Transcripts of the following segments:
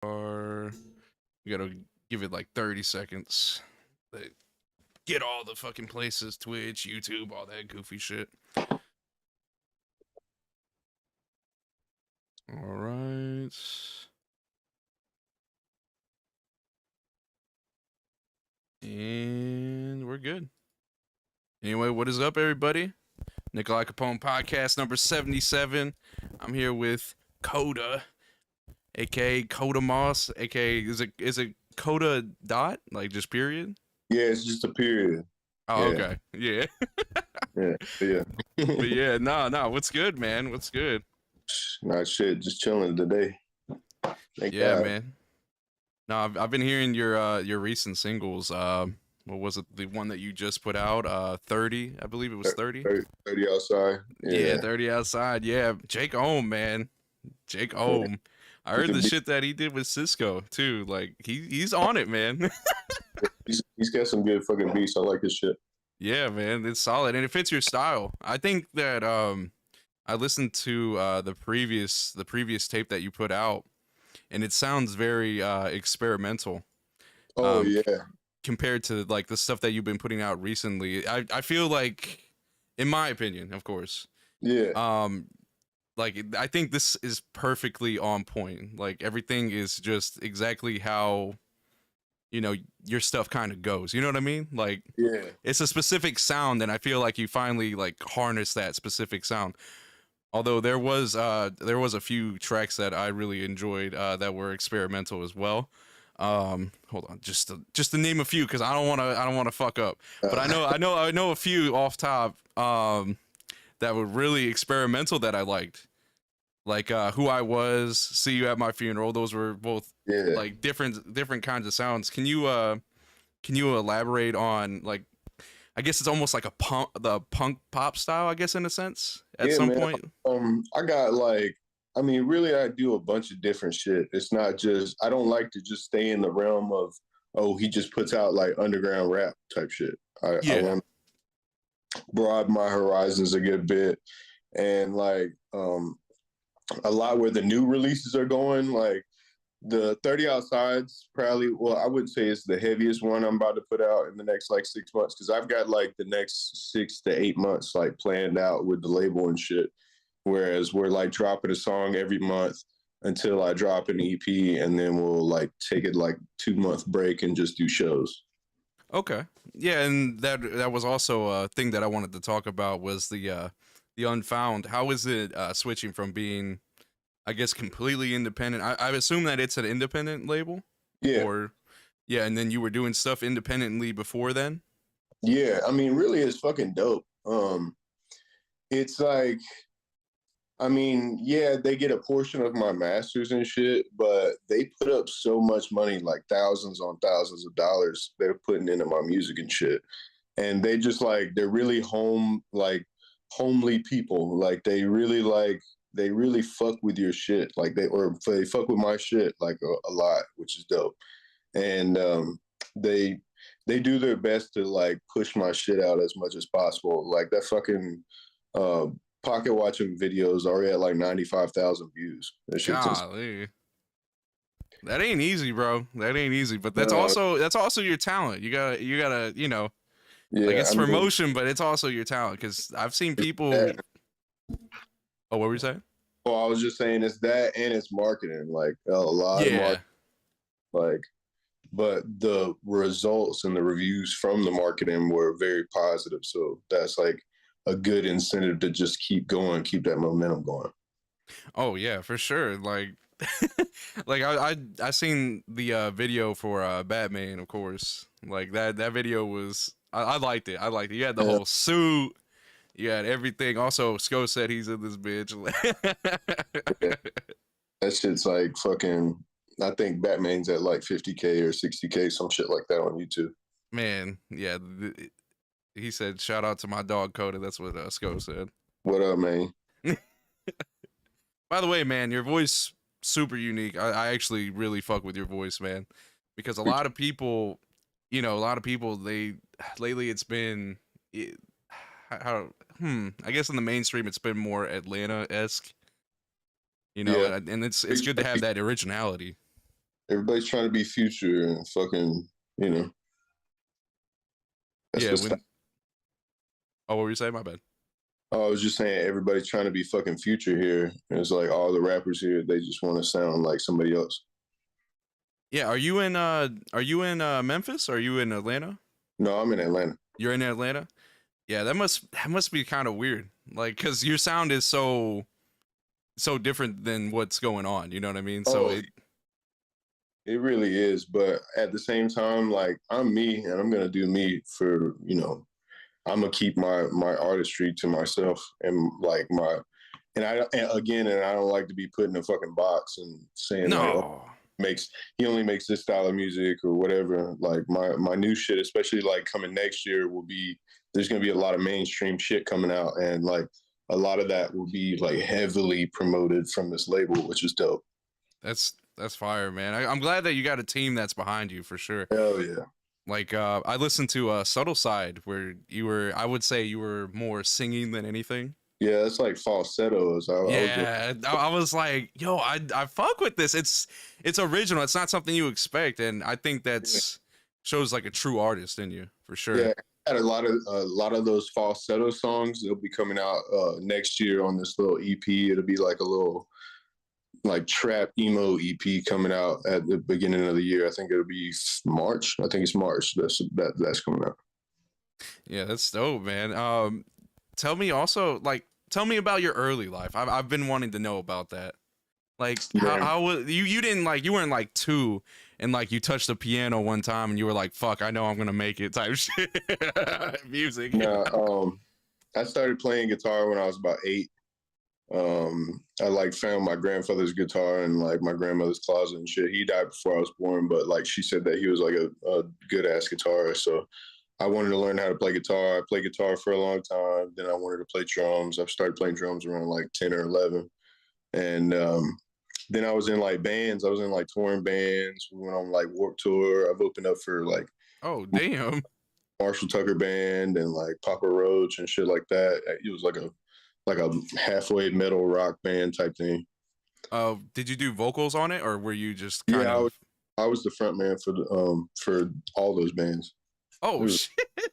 Or you gotta give it like 30 seconds. Like, get all the fucking places, Twitch, YouTube, all that goofy shit. All right. And we're good. Anyway, what is up, everybody? Nikolai Capone podcast number 77. I'm here with Kota, aka Kota Moss, aka is it Kota dot? Like just period? Yeah, it's just a period. Oh, Yeah, okay. Yeah. yeah, yeah. But yeah, no, what's good, man? What's good? Not shit, just chilling today. Thank Yeah, God. man. No, I've been hearing your recent singles. What was it? The one that you just put out? 30, I believe it was 30. 30 outside. Yeah, Yeah. 30 outside. Yeah, Jake Ohm, man. Jake Yeah. Ohm. I He heard can the be, shit that he did with Cisco too. Like he's on it, man. he's got some good fucking beats. I like his shit. Yeah, man, it's solid and it fits your style. I think that I listened to the previous tape that you put out, and it sounds very experimental. Oh Um, yeah. compared to like the stuff that you've been putting out recently. I feel like, in my opinion, of course, Yeah. um, like I think this is perfectly on point. Like everything is just exactly how your stuff kind of goes. You know what I mean? Like Yeah. it's a specific sound, and I feel like you finally like harness that specific sound. Although there was a few tracks that I really enjoyed that were experimental as well. Hold on, just to name a few because I don't want to fuck up. But I know a few off top that were really experimental that I liked. Like Who I Was, See You at My Funeral. Those were both Yeah. like different kinds of sounds. Can you elaborate on, like, I guess it's almost like the punk pop style, I guess, in a sense at Yeah, some man. point. I got like I mean, really I do a bunch of different shit. It's not just I don't like to just stay in the realm of he just puts out like underground rap type shit. I Yeah. want to broaden my horizons a good bit and like a lot where the new releases are going. Like the 30 Outside's probably, well, I wouldn't say it's the heaviest one I'm about to put out in the next like 6 months because I've got like the next 6 to 8 months like planned out with the label and shit. Whereas we're like dropping a song every month until I drop an EP, and then we'll like take it like 2 month break and just do shows. Okay. Yeah, and that was also a thing that I wanted to talk about was the Unfound. How is it switching from being, I guess, completely independent? I assume that it's an independent label, Yeah, or yeah, and then you were doing stuff independently before then. yeah. I mean, really, it's fucking dope. It's like I mean, yeah, they get a portion of my masters and shit, but they put up so much money, like thousands on thousands of dollars they're putting into my music and shit. And they just they're really homely people. They really fuck with your shit. They fuck with my shit like a lot, which is dope. And they they do their best to like push my shit out as much as possible. Like that fucking uh pocket watching videos already at like 95,000 views. That shit's insane. Golly, that ain't easy, bro. That ain't easy. But that's No, also that's also your talent. You gotta like yeah, it's I mean, promotion, but it's also your talent. Because I've seen that, people. Oh, what were you saying? well, I was just saying it's that and it's marketing, like a lot of Yeah. marketing, like, but the results and the reviews from the marketing were very positive. So that's like a good incentive to just keep going, keep that momentum going. Oh yeah, for sure. Like, like I seen the video for Batman, of course. Like that video was I liked it. I liked it. You had the Yeah, whole suit. You had everything. Also, Sko said he's in this bitch. yeah. That shit's like fucking. I think Batman's at like 50K or 60K, some shit like that on YouTube. Man, yeah. He said, "Shout out to my dog Coda." That's what Sko said. What up, man? By the way, man, your voice super unique. I actually really fuck with your voice, man, because a lot of people, they lately it's been it, how I guess in the mainstream it's been more Atlanta esque, Yeah, and it's good to have that originality. Everybody's trying to be Future and fucking, you know, that's Yeah, what's. when oh, what were you saying? My bad. Oh, I was just saying everybody's trying to be fucking Future here. And it's like all the rappers here, they just want to sound like somebody else. Yeah, are you in Memphis? Or are you in Atlanta? No, I'm in Atlanta. You're in Atlanta? Yeah, that must be kind of weird. Like cuz your sound is so different than what's going on, you know what I mean? So Oh, it it really is. But at the same time, like I'm me and I'm gonna do me for, I'm gonna keep my artistry to myself and like my and I don't like to be put in a fucking box and saying like, oh, no. makes he only makes this style of music or whatever. Like my new shit, especially like coming next year, will be there's gonna be a lot of mainstream shit coming out, and like a lot of that will be like heavily promoted from this label, which is dope. That's fire, man. I'm glad that you got a team that's behind you for sure. Hell yeah. Like I listened to Subtle Side where I would say you were more singing than anything. Yeah, it's like falsettos. I was Yeah, I was like, yo, I fuck with this. It's original. It's not something you expect, and I think yeah, that's shows like a true artist in you for sure. yeah. I had a lot of those falsetto songs. They'll be coming out next year on this little EP. It'll be like a little like trap emo EP coming out at the beginning of the year. I think it'll be March. I think it's March. That's coming out. Yeah, that's dope, man. Tell me also like tell me about your early life. I've been wanting to know about that. Like Man, how was you didn't like you weren't like 2 and like you touched the piano one time and you were like fuck I know I'm gonna make it type shit music. now I started playing guitar when I was about 8. I like found my grandfather's guitar in like my grandmother's closet and shit. He died before I was born, but like she said that he was like a good ass guitarist. So I wanted to learn how to play guitar. I played guitar for a long time. Then I wanted to play drums. I started playing drums around like 10 or 11. And then I was in like bands. I was in like touring bands. We went on like Warped Tour. I've opened up for like Oh damn. Marshall Tucker Band and like Papa Roach and shit like that. It was like a halfway metal rock band type thing. Did you do vocals on it or were you just kind Yeah, of I was the front man for all those bands. oh Was,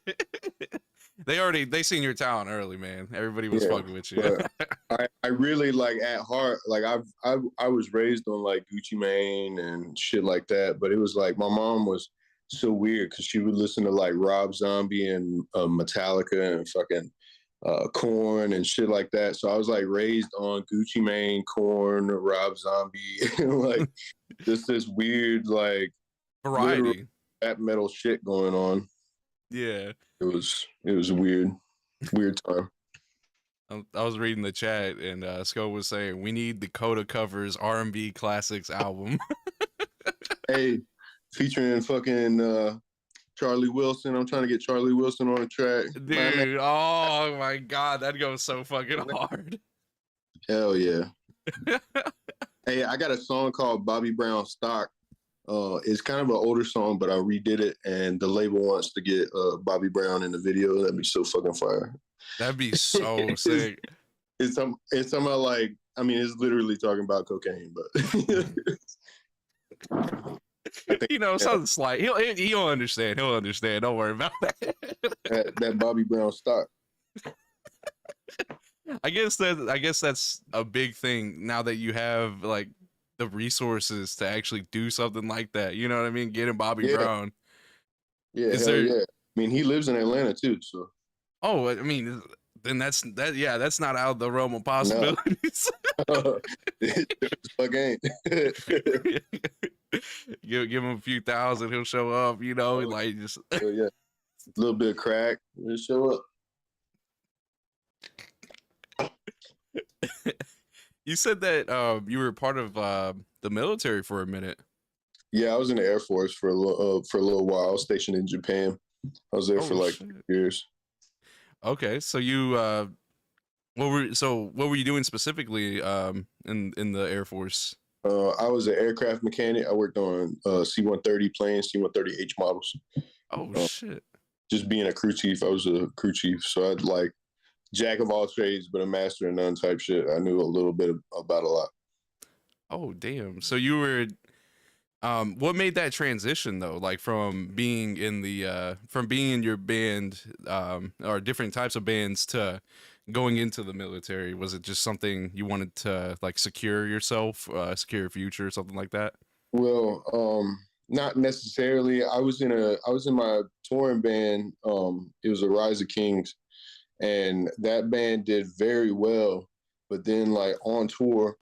shit. They seen your talent early, man. Everybody was yeah, fucking with you. but I really like at heart like I was raised on like Gucci Mane and shit like that, but it was like my mom was so weird because she would listen to like Rob Zombie and Metallica and fucking Corn and shit like that. So I was like raised on Gucci Mane, Corn, Rob Zombie, and like just this weird like literal Variety. rap metal shit going on. Yeah. It was a weird time. I was reading the chat and Sco was saying we need the Kota covers R&B classics album. Hey, featuring fucking Charlie Wilson. I'm trying to get Charlie Wilson on the track. My man, Dude, oh my god, that goes so fucking hard. hell yeah. Hey, I got a song called Bobby Brown Stock. It's kind of an older song, but I redid it, and the label wants to get Bobby Brown in the video. That'd be so fucking fire. That'd be so it's, sick. it's something like, I mean, it's literally talking about cocaine, but I think You know, something slight. He'll understand. He'll understand. Don't worry about that. that Bobby Brown Stock. I guess that's a big thing now that you have like the resources to actually do something like that. You know what I mean? Getting Bobby Yeah, Brown. yeah, Is hell there yeah. I mean, he lives in Atlanta too, so oh, I mean then yeah, that's not out of the realm of no. possibilities. It's fucking Give him a few thousand, he'll show up, you know, oh, like just yeah. A little bit of crack, just show up. You said that you were part of the military for a minute. Yeah, I was in the Air Force for a little while. I was stationed in Japan. I was there for Oh like shit. years. Okay, so you what were you doing specifically in the Air Force? I was an aircraft mechanic. I worked on C-130 planes, C-130H models. Oh Uh, shit. just being a crew chief, I was a crew chief, so I'd like jack of all trades, but a master of none type shit. I knew a little bit about a lot. Oh damn. So you were What made that transition though? Like from being in the from being in your band, or different types of bands to going into the military. Was it just something you wanted to like secure yourself, secure your future, something like that? Well, not necessarily. I was in my touring band. It was a Rise of Kings, and that band did very well. But then, like on tour,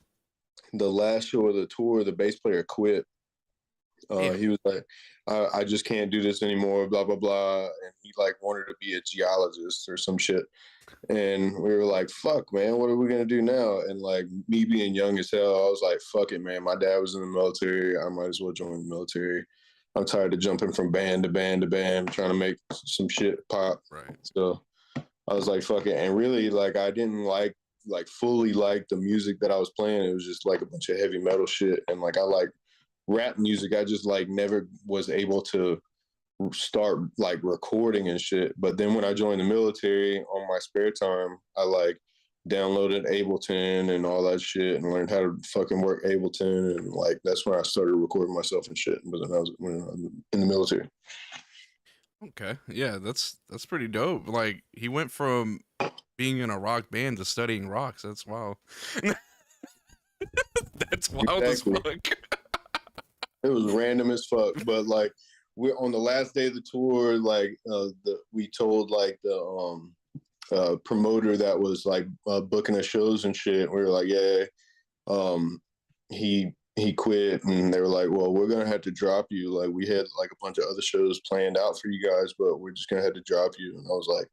the last show of the tour, the bass player quit. Damn. He was like, I just can't do this anymore, blah blah blah, and he like wanted to be a geologist or some shit. And we were like, fuck, man, what are we gonna do now? And like me being young as hell, I was like, fuck it, man. My dad was in the military. I might as well join the military. I'm tired of jumping from band to band to band, trying to make some shit pop. Right. So I was like, fuck it. And really, like, I didn't like fully like the music that I was playing. It was just like a bunch of heavy metal shit. And like I like rap music. I just like never was able to start like recording and shit. But then when I joined the military on my spare time, I like downloaded Ableton and all that shit and learned how to fucking work Ableton, and like that's when I started recording myself and shit. But when I was in the military. Okay. Yeah, that's pretty dope. Like he went from being in a rock band to studying rocks. That's wild. That's wild as Exactly. fuck. It was random as fuck, but like we're on the last day of the tour, like we told like the promoter that was like booking us shows and shit. We were like, yeah, um, he quit, and they were like, well, we're gonna have to drop you. Like we had like a bunch of other shows planned out for you guys, but we're just gonna have to drop you. And I was like,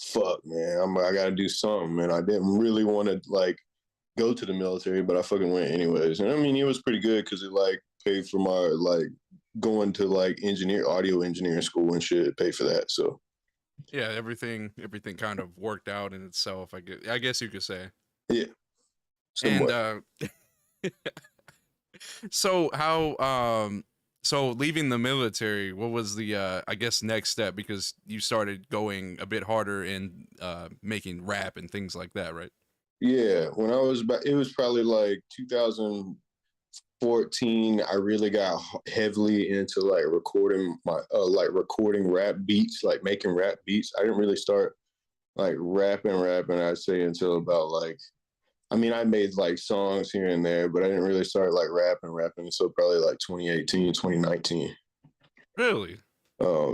fuck, man, I gotta do something. And I didn't really want to like go to the military, but I fucking went anyways. And I mean, it was pretty good because it like paid for my like going to like audio engineering school and shit. It paid for that. So Yeah, everything kind of worked out in itself. I guess you could say. yeah, And somewhat. so so leaving the military, what was the I guess next step, because you started going a bit harder in making rap and things like that, right? Yeah, when I was back, it was probably like 2014. I really got heavily into like recording recording rap beats, like making rap beats. I didn't really start like rapping, I'd say, until about like, I mean, I made like songs here and there, but I didn't really start like rapping until probably like 2018, 2019. Really?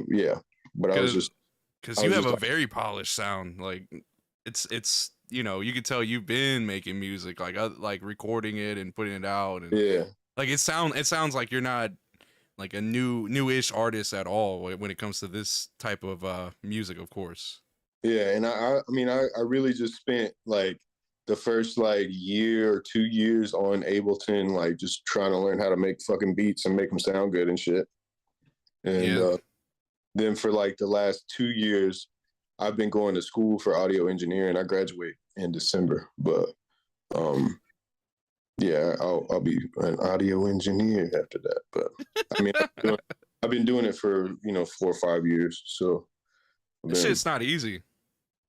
Yeah, but Cuz I cuz you was have just a like, very polished sound. Like it's you could tell you've been making music, like recording it and putting it out, and yeah, like it sounds like you're not like a newish artist at all when it comes to this type of music, of course. yeah. And I mean, I really just spent like the first like year or 2 years on Ableton, like just trying to learn how to make fucking beats and make them sound good and shit. And Yeah. then for like the last 2 years, I've been going to school for audio engineering. I graduate in December, but um, yeah, I'll be an audio engineer after that. But I mean, I've been doing it for 4 or 5 years. So I've This been shit's not easy.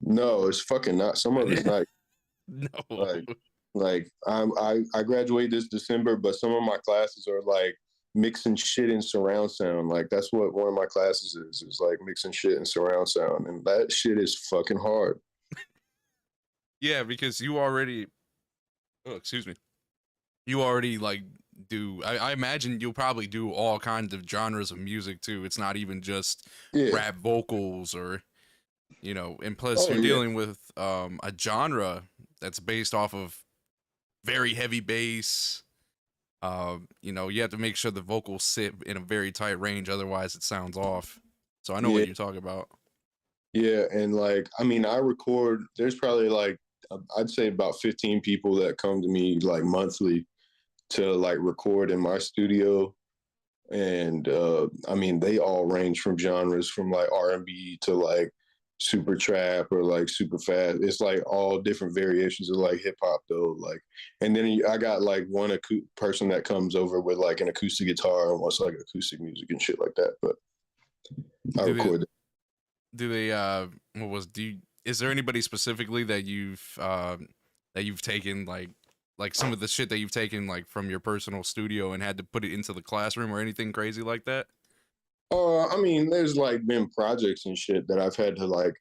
no, it's fucking not. Some of it's not No. like I graduate this December, but some of my classes are like mixing shit in surround sound. Like that's what one of my classes is like mixing shit in surround sound, and that shit is fucking hard. Yeah, because you already, oh, excuse me, you already like do. I imagine you'll probably do all kinds of genres of music too. It's not even just Yeah. rap vocals or and plus Oh you're yeah. dealing with a genre that's based off of very heavy bass. You have to make sure the vocals sit in a very tight range, otherwise it sounds off. So I know what Yeah. you're talking about. Yeah. And like, I mean, I record. There's probably like I'd say about 15 people that come to me like monthly to like record in my studio. And I mean, they all range from genres from like R&B to like super trap or like super fast. It's like all different variations of like hip hop though. Like, and then I got like one person that comes over with like an acoustic guitar and wants like acoustic music and shit like that. But I Do they record it. do they what was do you, is there anybody specifically that you've taken like like some of the shit that you've taken like from your personal studio and had to put it into the classroom or anything crazy like that? I mean, there's like been projects and shit that I've had to like,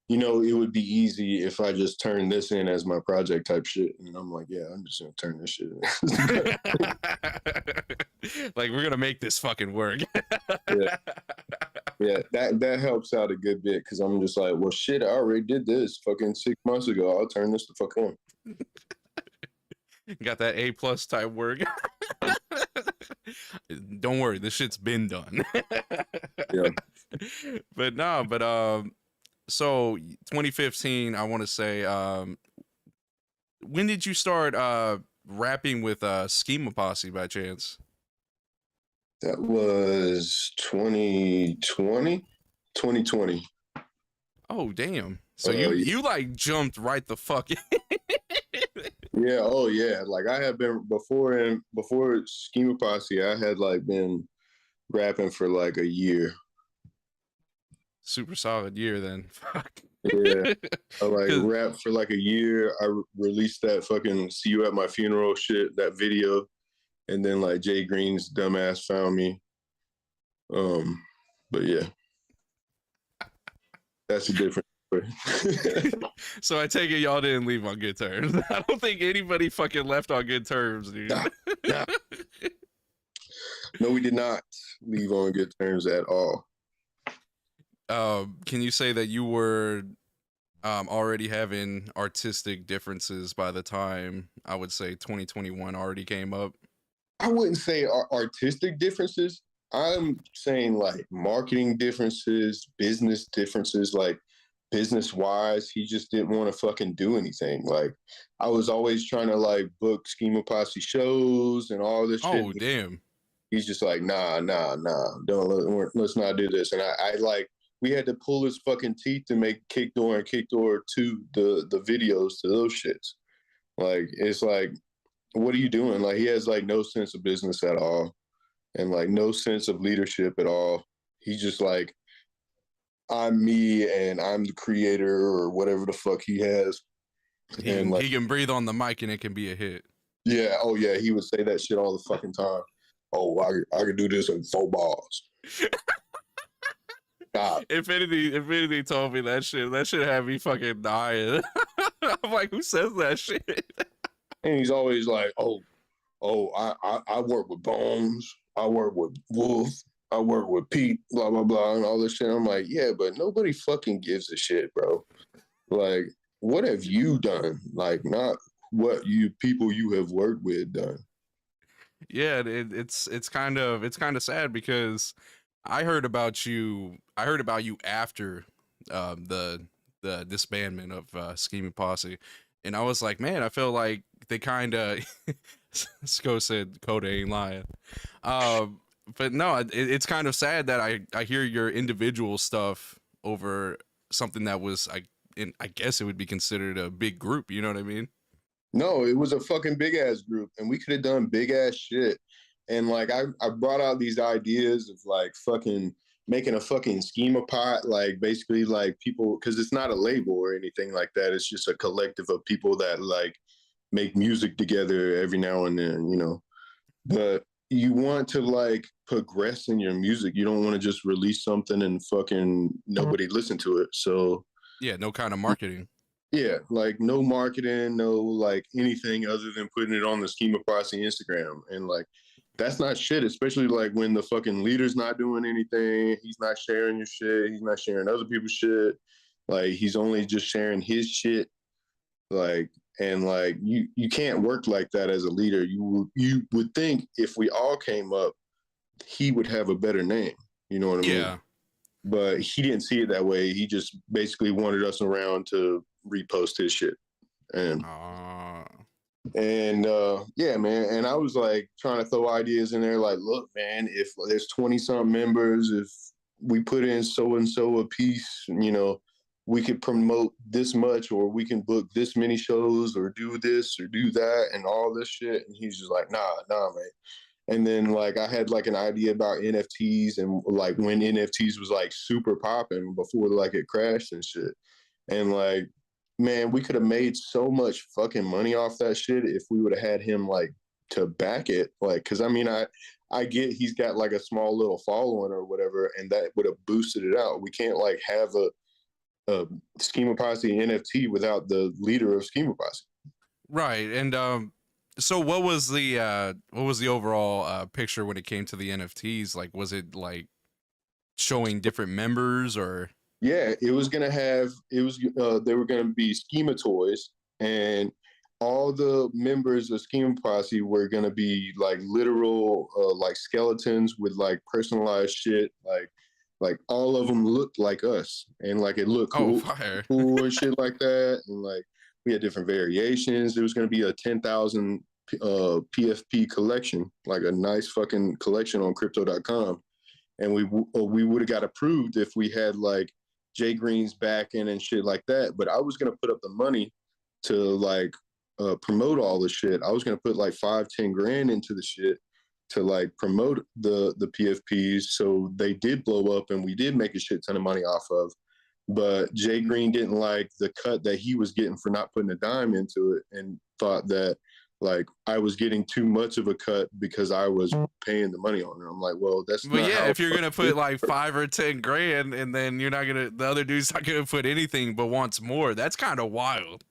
it would be easy if I just turn this in as my project type shit. And I'm like, yeah, I'm just gonna turn this shit in. Like we're gonna make this fucking work. Yeah. Yeah, that helps out a good bit because I'm just like, well, shit, I already did this fucking 6 months ago. I'll turn this the fuck on. Got that A+ type work. Don't worry, this shit's been done. Yeah. But no, but so 2015, I want to say, when did you start rapping with Schema Posse by chance? That was 2020. 2020. Oh damn! So you like jumped right the fuck in. Yeah, oh yeah. Like I had been before Schema Posse, I had like been rapping for like a year. Super solid year then. Fuck. Yeah. I like 'Cause- rapped for like a year. I released that fucking "See You at My Funeral" shit, that video, and then like Jay Green's dumbass found me. But yeah, that's a different story. So I take it y'all didn't leave on good terms. I don't think anybody fucking left on good terms, dude. Nah. No, we did not leave on good terms at all. Can you say that you were already having artistic differences by the time I would say 2021 already came up? I wouldn't say artistic differences. I'm saying like marketing differences, business differences, like business wise, he just didn't want to fucking do anything. Like I was always trying to like book Schema Posse shows and all this shit. Oh, damn. He's just like, nah, let's not do this. And I like, we had to pull his fucking teeth to make Kick Door and Kick Door 2 the videos to those shits. Like, it's like, what are you doing? Like, he has like no sense of business at all and like no sense of leadership at all. He's just like, I'm me and I'm the creator or whatever the fuck he has. He can breathe on the mic and it can be a hit. Yeah, oh yeah, he would say that shit all the fucking time. Oh, I could do this in 4 balls. God. If anything told me that shit had me fucking dying. I'm like, who says that shit? And he's always like, I work with Bones, I work with Wolf, I work with Pete, blah, blah, blah, and all this shit. I'm like, yeah, but nobody fucking gives a shit, bro. Like, what have you done? Like, not what people you have worked with done. Yeah, it's kind of sad because I heard about you after the disbandment of Scheme Posse, and I was like, man, I feel like they kind of Sco said Kota ain't lying. But no, it's kind of sad that I hear your individual stuff over something that was I guess it would be considered a big group. You know what I mean? No, it was a fucking big ass group, and we could have done big ass shit. And like I brought out these ideas of like fucking making a fucking schema pot, like basically like people, because it's not a label or anything like that. It's just a collective of people that like make music together every now and then, But you want to like progress in your music. You don't want to just release something and fucking nobody listen to it. So yeah, no kind of marketing. Yeah, like no marketing, no like anything other than putting it on the Schema Posse Instagram. And like that's not shit, especially like when the fucking leader's not doing anything, he's not sharing your shit, he's not sharing other people's shit. Like he's only just sharing his shit. Like and like you can't work like that as a leader. You would think if we all came up, he would have a better name. You know what I mean? Yeah. But he didn't see it that way. He just basically wanted us around to repost his shit. And yeah, man. And I was like trying to throw ideas in there like, look, man, if there's 20 something members, if we put in so and so a piece, we could promote this much, or we can book this many shows, or do this or do that and all this shit. And he's just like, nah, man. And then like I had like an idea about NFTs and like when NFTs was like super popping before like it crashed and shit. And like man, we could have made so much fucking money off that shit if we would have had him like to back it. Like, cause I mean, I get he's got like a small little following or whatever, and that would have boosted it out. We can't like have a Schema Posse NFT without the leader of Schema Posse. Right. And so what was the overall picture when it came to the NFTs? Like, was it like showing different members or? Yeah, it was gonna have they were gonna be Schema toys, and all the members of Schema Posse were gonna be like literal like skeletons with like personalized shit, like all of them looked like us, and like it looked Oh, cool, fire. cool and shit like that, and like we had different variations. There was gonna be a 10,000 PFP collection, like a nice fucking collection on Crypto.com, and we would have got approved if we had like Jay Green's backing and shit like that. But I was gonna put up the money to like promote all the shit. I was gonna put like 5-10 grand into the shit to like promote the PFPs. So they did blow up and we did make a shit ton of money off of. But Jay Green didn't like the cut that he was getting for not putting a dime into it, and thought that like I was getting too much of a cut because I was paying the money on it. I'm like, well, that's But not yeah, how if you're gonna put like 5 or 10 grand, and then you're not gonna, the other dude's not gonna put anything but wants more. That's kind of wild.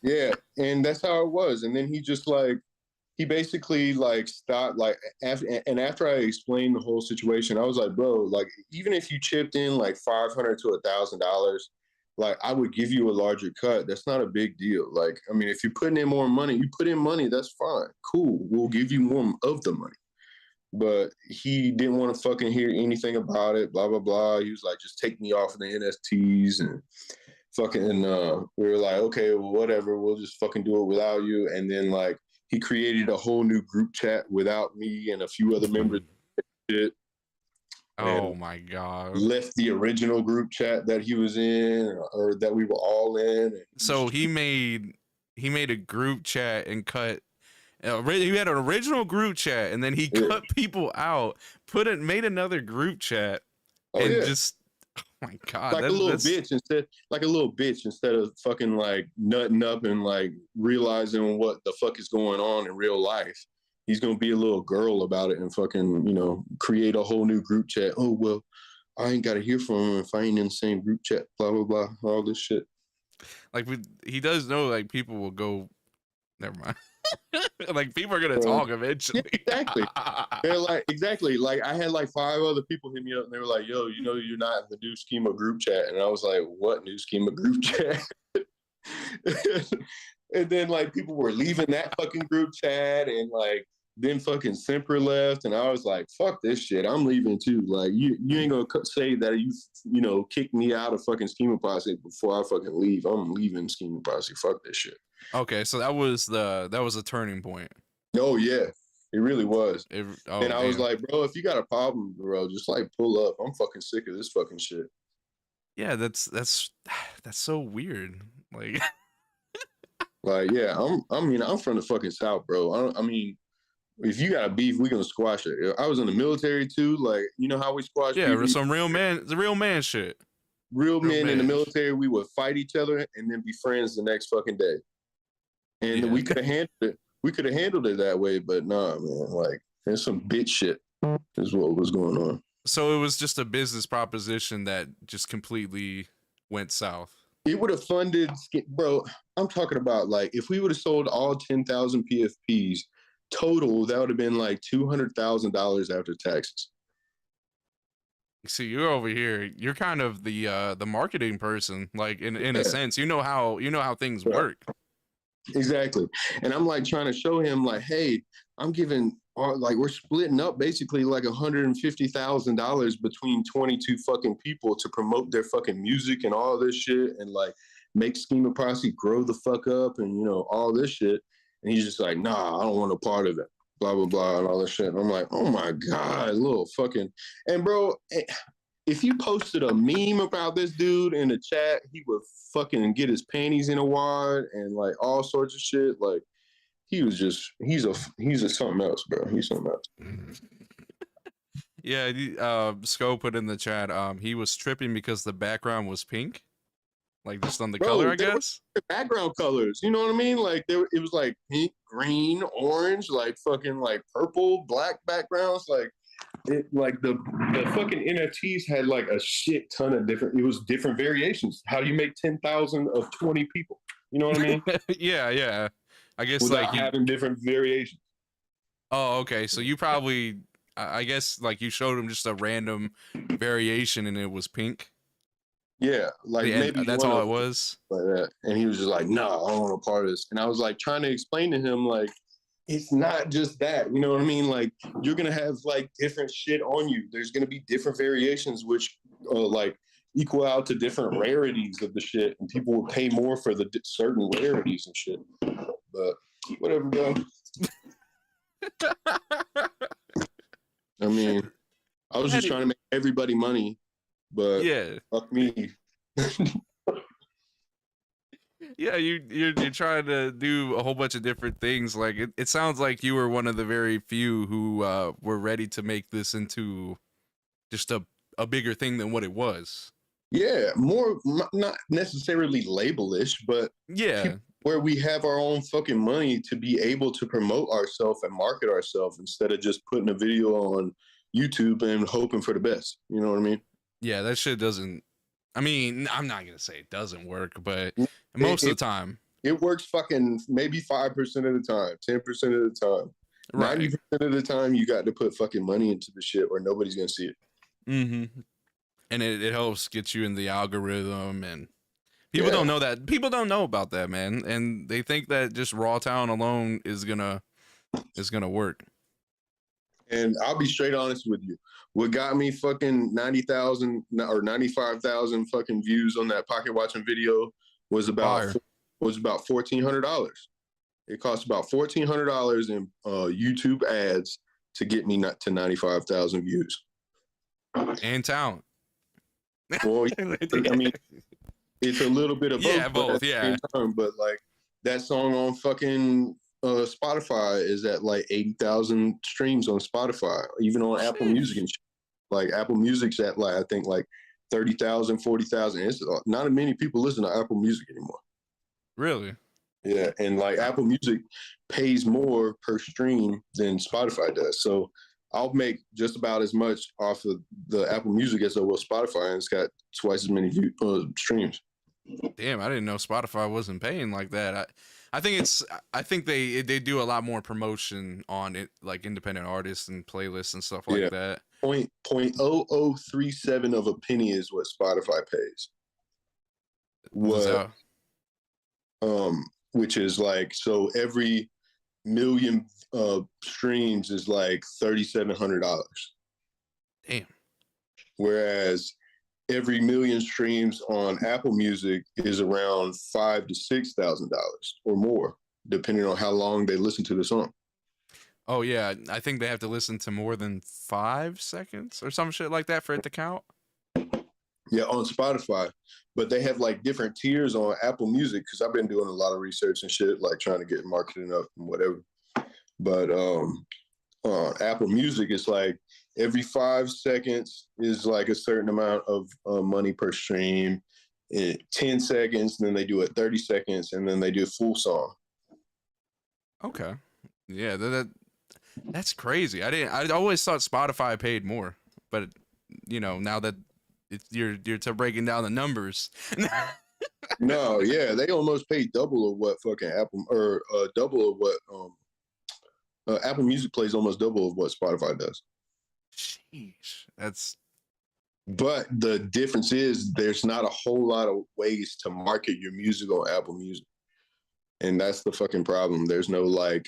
Yeah, and that's how it was. And then he just like he basically like stopped like after I explained the whole situation, I was like, bro, like even if you chipped in like $500 to $1,000, like I would give you a larger cut. That's not a big deal. Like, I mean, if you're putting in more money, you put in money, that's fine. Cool. We'll give you more of the money. But he didn't want to fucking hear anything about it, blah, blah, blah. He was like, just take me off of the NFTs and fucking we were like, okay, well, whatever, we'll just fucking do it without you. And then like he created a whole new group chat without me and a few other members and Oh my god. left the original group chat that he was in or that we were all in. And So he made a group chat and cut. He had an original group chat, and then he cut people out. Made another group chat, and just oh my god, like a little bitch instead of fucking like nutting up and like realizing what the fuck is going on in real life. He's gonna be a little girl about it and fucking, you know, create a whole new group chat. Oh well, I ain't gotta hear from him if I ain't in the same group chat, blah blah blah, all this shit. Like he does know like people will go. Never mind. Like people are gonna talk eventually. Yeah, exactly. They're like exactly. Like I had like 5 other people hit me up and they were like, "Yo, you know you're not in the new Schema group chat," and I was like, "What new Schema group chat?" And then like people were leaving that fucking group chat, and like then fucking Semper left, and I was like, "Fuck this shit, I'm leaving too." Like you ain't gonna say that you know kick me out of fucking Schema Posse before I fucking leave. I'm leaving Schema Posse. Fuck this shit. Okay, so that was a turning point. Oh yeah, it really was. And I was like, bro, if you got a problem, bro, just like pull up. I'm fucking sick of this fucking shit. yeah, that's so weird. Like, like, yeah, I'm from the fucking South, bro. I mean, if you got a beef, we gonna squash it. I was in the military too. Like, you know how we squash? Yeah, beef? Some real man shit. Real men in the military, we would fight each other and then be friends the next fucking day. And we could have handled it. We could have handled it that way, but nah, man. Like, there's some bitch shit is what was going on. So it was just a business proposition that just completely went south. It would have funded, bro. I'm talking about like if we would have sold all 10,000 PFPs total, that would have been like $200,000 after taxes. See, you're over here. You're kind of the marketing person, like in a sense. You know how things work. Exactly. And I'm like trying to show him like, hey, I'm giving like we're splitting up basically like $150,000 between 22 fucking people to promote their fucking music and all this shit and like make Schema Posse grow the fuck up and you know all this shit. And he's just like, nah, I don't want a part of it. Blah blah blah and all this shit. And I'm like, oh my god, little fucking. And bro, if you posted a meme about this dude in the chat, he would fucking get his panties in a wad and like all sorts of shit. Like he was just he's a something else, bro. He's something else. Yeah, Sko put in the chat. He was tripping because the background was pink. Like just on the color, Bro, I they were guess. background colors. You know what I mean? Like it was like pink, green, orange, like fucking like purple, black backgrounds. Like like the fucking NFTs had like a shit ton of different. It was different variations. How do you make 10,000 of 20 people? You know what I mean? Yeah, yeah. I guess like Without you. having different variations. Oh, okay. So you probably, I guess, like you showed him just a random variation, and it was pink. Yeah, like And maybe that's one all of it was. like that. And he was just like, "No, I don't want a part of this." And I was like trying to explain to him like, it's not just that. You know what I mean? Like you're gonna have like different shit on you. There's gonna be different variations, which like equal out to different rarities of the shit, and people would pay more for the certain rarities and shit. But whatever, bro. I mean, I was just Eddie, trying to make everybody money, but yeah, fuck me. yeah. You're trying to do a whole bunch of different things. Like it sounds like you were one of the very few who were ready to make this into just a bigger thing than what it was. Yeah, more not necessarily labelish, but Yeah, people where we have our own fucking money to be able to promote ourselves and market ourselves instead of just putting a video on YouTube and hoping for the best. You know what I mean? yeah. That shit doesn't. I mean, I'm not gonna say it doesn't work, but It most of it, the time, it works fucking maybe 5% of the time, 10% of the time. right. 90% of the time you got to put fucking money into the shit or nobody's gonna see it. Mm-hmm. And it helps get you in the algorithm, and people Yeah. don't know that. People don't know about that, man, and they think that just raw talent alone is gonna work. And I'll be straight honest with you. What got me fucking 90,000 or 95,000 fucking views on that pocket watching video was about Fire. $1,400. It cost about $1,400 in YouTube ads to get me not to 95,000 views. And talent. Well, I mean, it's a little bit of Yeah, both, but at both. the Yeah. same time, but like that song on fucking Spotify is at like 80,000 streams on Spotify, even on Apple Music and shit. Like Apple Music's at like I think like 30,000, 40,000. It's not many people listen to Apple Music anymore. Really? Yeah, and like Apple Music pays more per stream than Spotify does. So I'll make just about as much off of the Apple Music as I will Spotify, and it's got twice as many streams. Damn, I didn't know Spotify wasn't paying like that. I think it's. I think they do a lot more promotion on it, like independent artists and playlists and stuff like Yeah, that. .0037 of a penny is what Spotify pays. Does What that? which is like so every million streams is like $3,700, Damn. whereas every million streams on Apple Music is around $5,000 to $6,000 or more, depending on how long they listen to the song. Oh yeah, I think they have to listen to more than 5 seconds or some shit like that for it to count. Yeah, on Spotify, but they have like different tiers on Apple Music because I've been doing a lot of research and shit, like trying to get marketing up and whatever. But Apple Music is like every 5 seconds is like a certain amount of money per stream. 10 seconds, and then they do it 30 seconds, and then they do a full song. Okay. Yeah, that's crazy. I always thought Spotify paid more, but now that you're to breaking down the numbers. No, yeah, they almost pay double of what fucking Apple or double of what Apple Music plays almost double of what Spotify does. Sheesh, that's But the difference is there's not a whole lot of ways to market your music on Apple Music. And that's the fucking problem. There's no like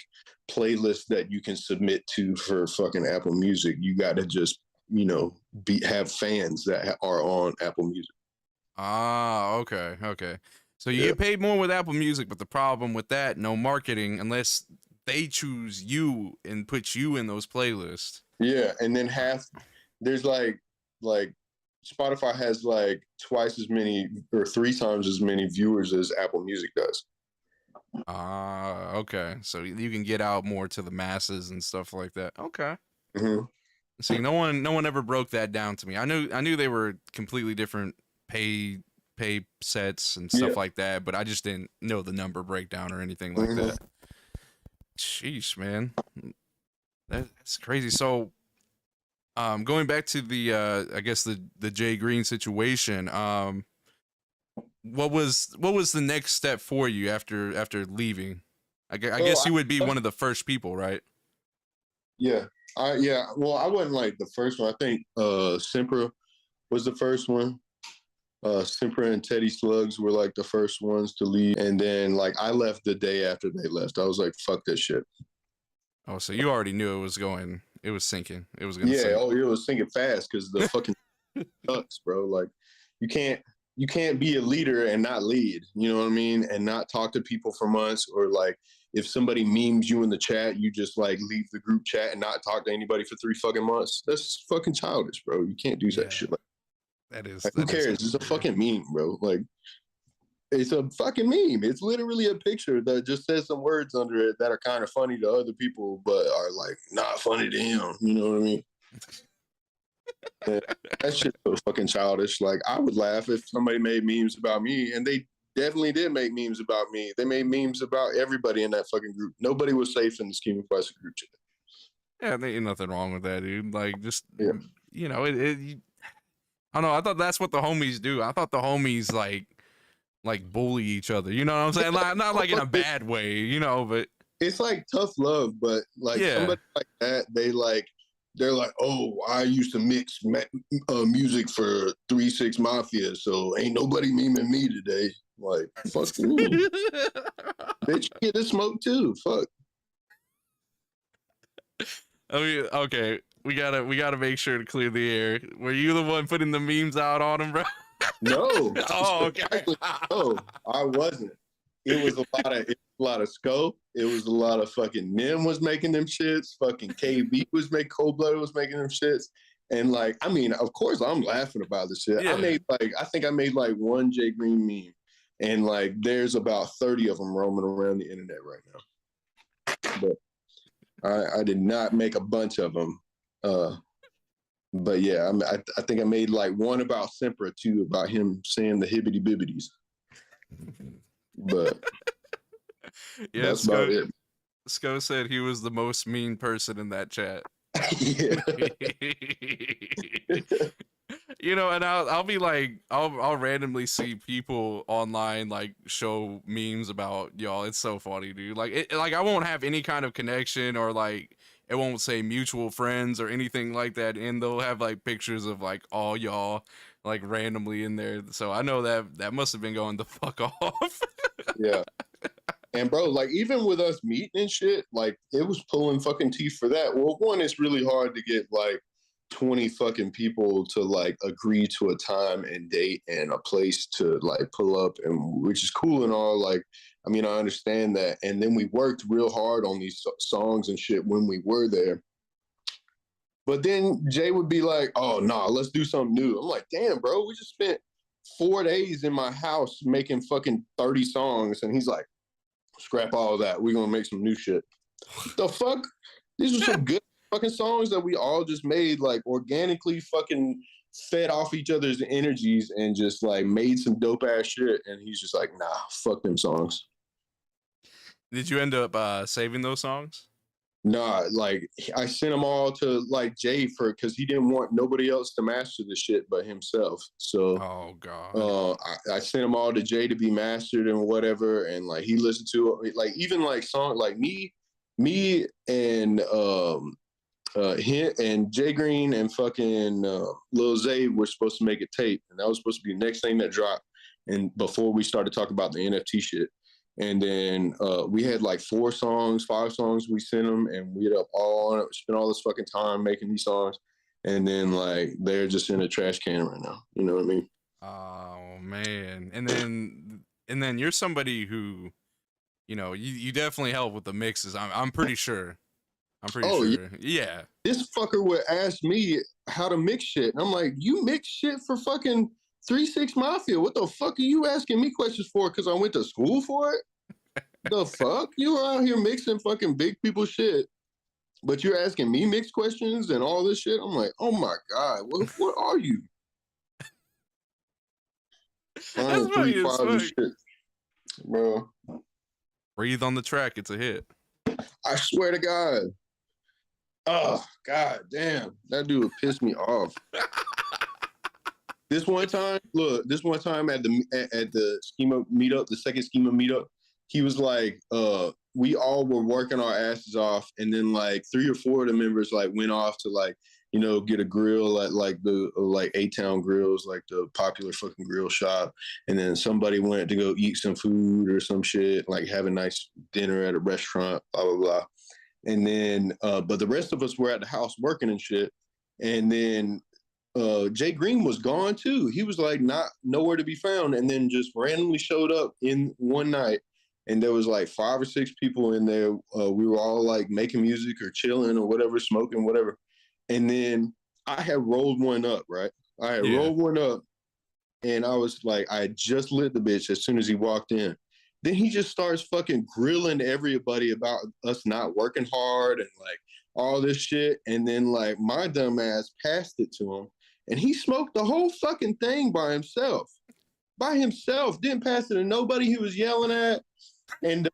playlist that you can submit to for fucking Apple Music. You got to just, have fans that are on Apple Music. okay, okay. So you Yeah. get paid more with Apple Music, but the problem with that, no marketing unless they choose you and put you in those playlists. Yeah. And then there's like Spotify has like twice as many or three times as many viewers as Apple Music does. Okay. So you can get out more to the masses and stuff like that. Okay. Mm-hmm. See, no one ever broke that down to me. I knew they were completely different pay sets and Yeah. stuff like that, but I just didn't know the number breakdown or anything like Mhm. that. Sheesh, man. That's crazy. So, going back to the I guess the Jay Green situation, what was the next step for you after leaving? I So guess you would be one of the first people, right? yeah, yeah. Well, I wasn't like the first one. I think Simpra was the first one. Simpra and Teddy Slugs were like the first ones to leave, and then like I left the day after they left. I was like, fuck that shit. Oh, so you already knew it was sinking, it was gonna Yeah, sink. oh, it was thinking fast because the fucking sucks, bro. Like you can't you can't be a leader and not lead. You know what I mean? And not talk to people for months, or like if somebody memes you in the chat, you just like leave the group chat and not talk to anybody for 3 fucking months. That's fucking childish, bro. You can't do that Yeah, shit. Like, who that is cares? kind It's of a weird. fucking meme, bro. Like it's a fucking meme. It's literally a picture that just says some words under it that are kind of funny to other people, but are like not funny to him. You know what I mean? Yeah, that shit's so fucking childish. Like I would laugh if somebody made memes about me, and they definitely did make memes about me. They made memes about everybody in that fucking group. Nobody was safe in the Scheming Classic group chat. Yeah, there ain't nothing wrong with that, dude. Like, just Yeah. I don't know. I thought that's what the homies do. I thought the homies like bully each other. You know what I'm saying? Like, not like in a bad way, but It's like tough love, but like yeah. somebody like that, they're like, oh, I used to mix music for 3 6 Mafia, so ain't nobody memeing me today. Like, fuck you, bitch, get the smoke too. Fuck. I mean, okay, we gotta make sure to clear the air. Were you the one putting the memes out on him, bro? No, Oh, okay. surprisingly, no, I wasn't. It was a lot of Scope. It was a lot of fucking Nim was making them shits. Fucking KB was making Cold Blooded was making them shits. And like, I mean, of course I'm laughing about the shit. Yeah. I think I made like one Jay Green meme. And like there's about 30 of them roaming around the internet right now. But I did not make a bunch of them. But yeah, I think I made like one about Sempra too, about him saying the hibbity bibbities. But Yeah, that's about it. Sco said he was the most mean person in that chat. Yeah. And I'll be like I'll randomly see people online like show memes about y'all. It's so funny, dude. Like I won't have any kind of connection, or like it won't say mutual friends or anything like that, and they'll have like pictures of like all y'all like randomly in there. So I know that must have been going the fuck off. Yeah. And bro, like even with us meeting and shit, like it was pulling fucking teeth for that. Well, one, it's really hard to get like 20 fucking people to like agree to a time and date and a place to like pull up, and which is cool and all. Like, I mean, I understand that. And then we worked real hard on these songs and shit when we were there. But then Jay would be like, oh, nah, let's do something new. I'm like, damn, bro, we just spent 4 days in my house making fucking 30 songs. And he's like, scrap all of that. We're going to make some new shit. The fuck? These are some good fucking songs that we all just made, like organically fucking fed off each other's energies and just like made some dope ass shit. And he's just like, nah, fuck them songs. Did you end up saving those songs? Nah, like I sent them all to like Jay because he didn't want nobody else to master the shit but himself. So Oh god. I sent them all to Jay to be mastered and whatever, and like he listened to it, like even like song like me and him and Jay Green and fucking Lil Zay were supposed to make a tape, and that was supposed to be the next thing that dropped. And before we started talking about the NFT shit. And then we had like 5 songs we sent them, and we spent all this fucking time making these songs. And then like they're just in a trash can right now. You know what I mean? Oh man. And then you're somebody who, you definitely help with the mixes. I'm pretty sure. I'm pretty Oh, sure. Yeah. this fucker would ask me how to mix shit. And I'm like, you mix shit for fucking 3 6 Mafia. What the fuck are you asking me questions for? Because I went to school for it? The fuck? You are out here mixing fucking big people shit, but you're asking me mixed questions and all this shit? I'm like, oh my God, what are you? That's Flying funny three as fives and fuck. shit, bro. Breathe on the track. It's a hit. I swear to God. Oh, God damn. That dude pissed me off. This one time at the schema meetup, the second schema meetup, he was like, we all were working our asses off, and then like 3 or 4 of the members like went off to like, get a grill at like the like A-Town Grills, like the popular fucking grill shop. And then somebody went to go eat some food or some shit, like have a nice dinner at a restaurant, blah, blah, blah. And then but the rest of us were at the house working and shit. And then Jay Green was gone too. He was like not nowhere to be found, and then just randomly showed up in one night. And there was like 5 or 6 people in there. We were all like making music or chilling or whatever, smoking, whatever. And then I had rolled one up, right? I had Yeah. rolled one up, and I was like, I had just lit the bitch as soon as he walked in. Then he just starts fucking grilling everybody about us not working hard and like all this shit. And then like my dumb ass passed it to him, and he smoked the whole fucking thing by himself. By himself, didn't pass it to nobody he was yelling at. And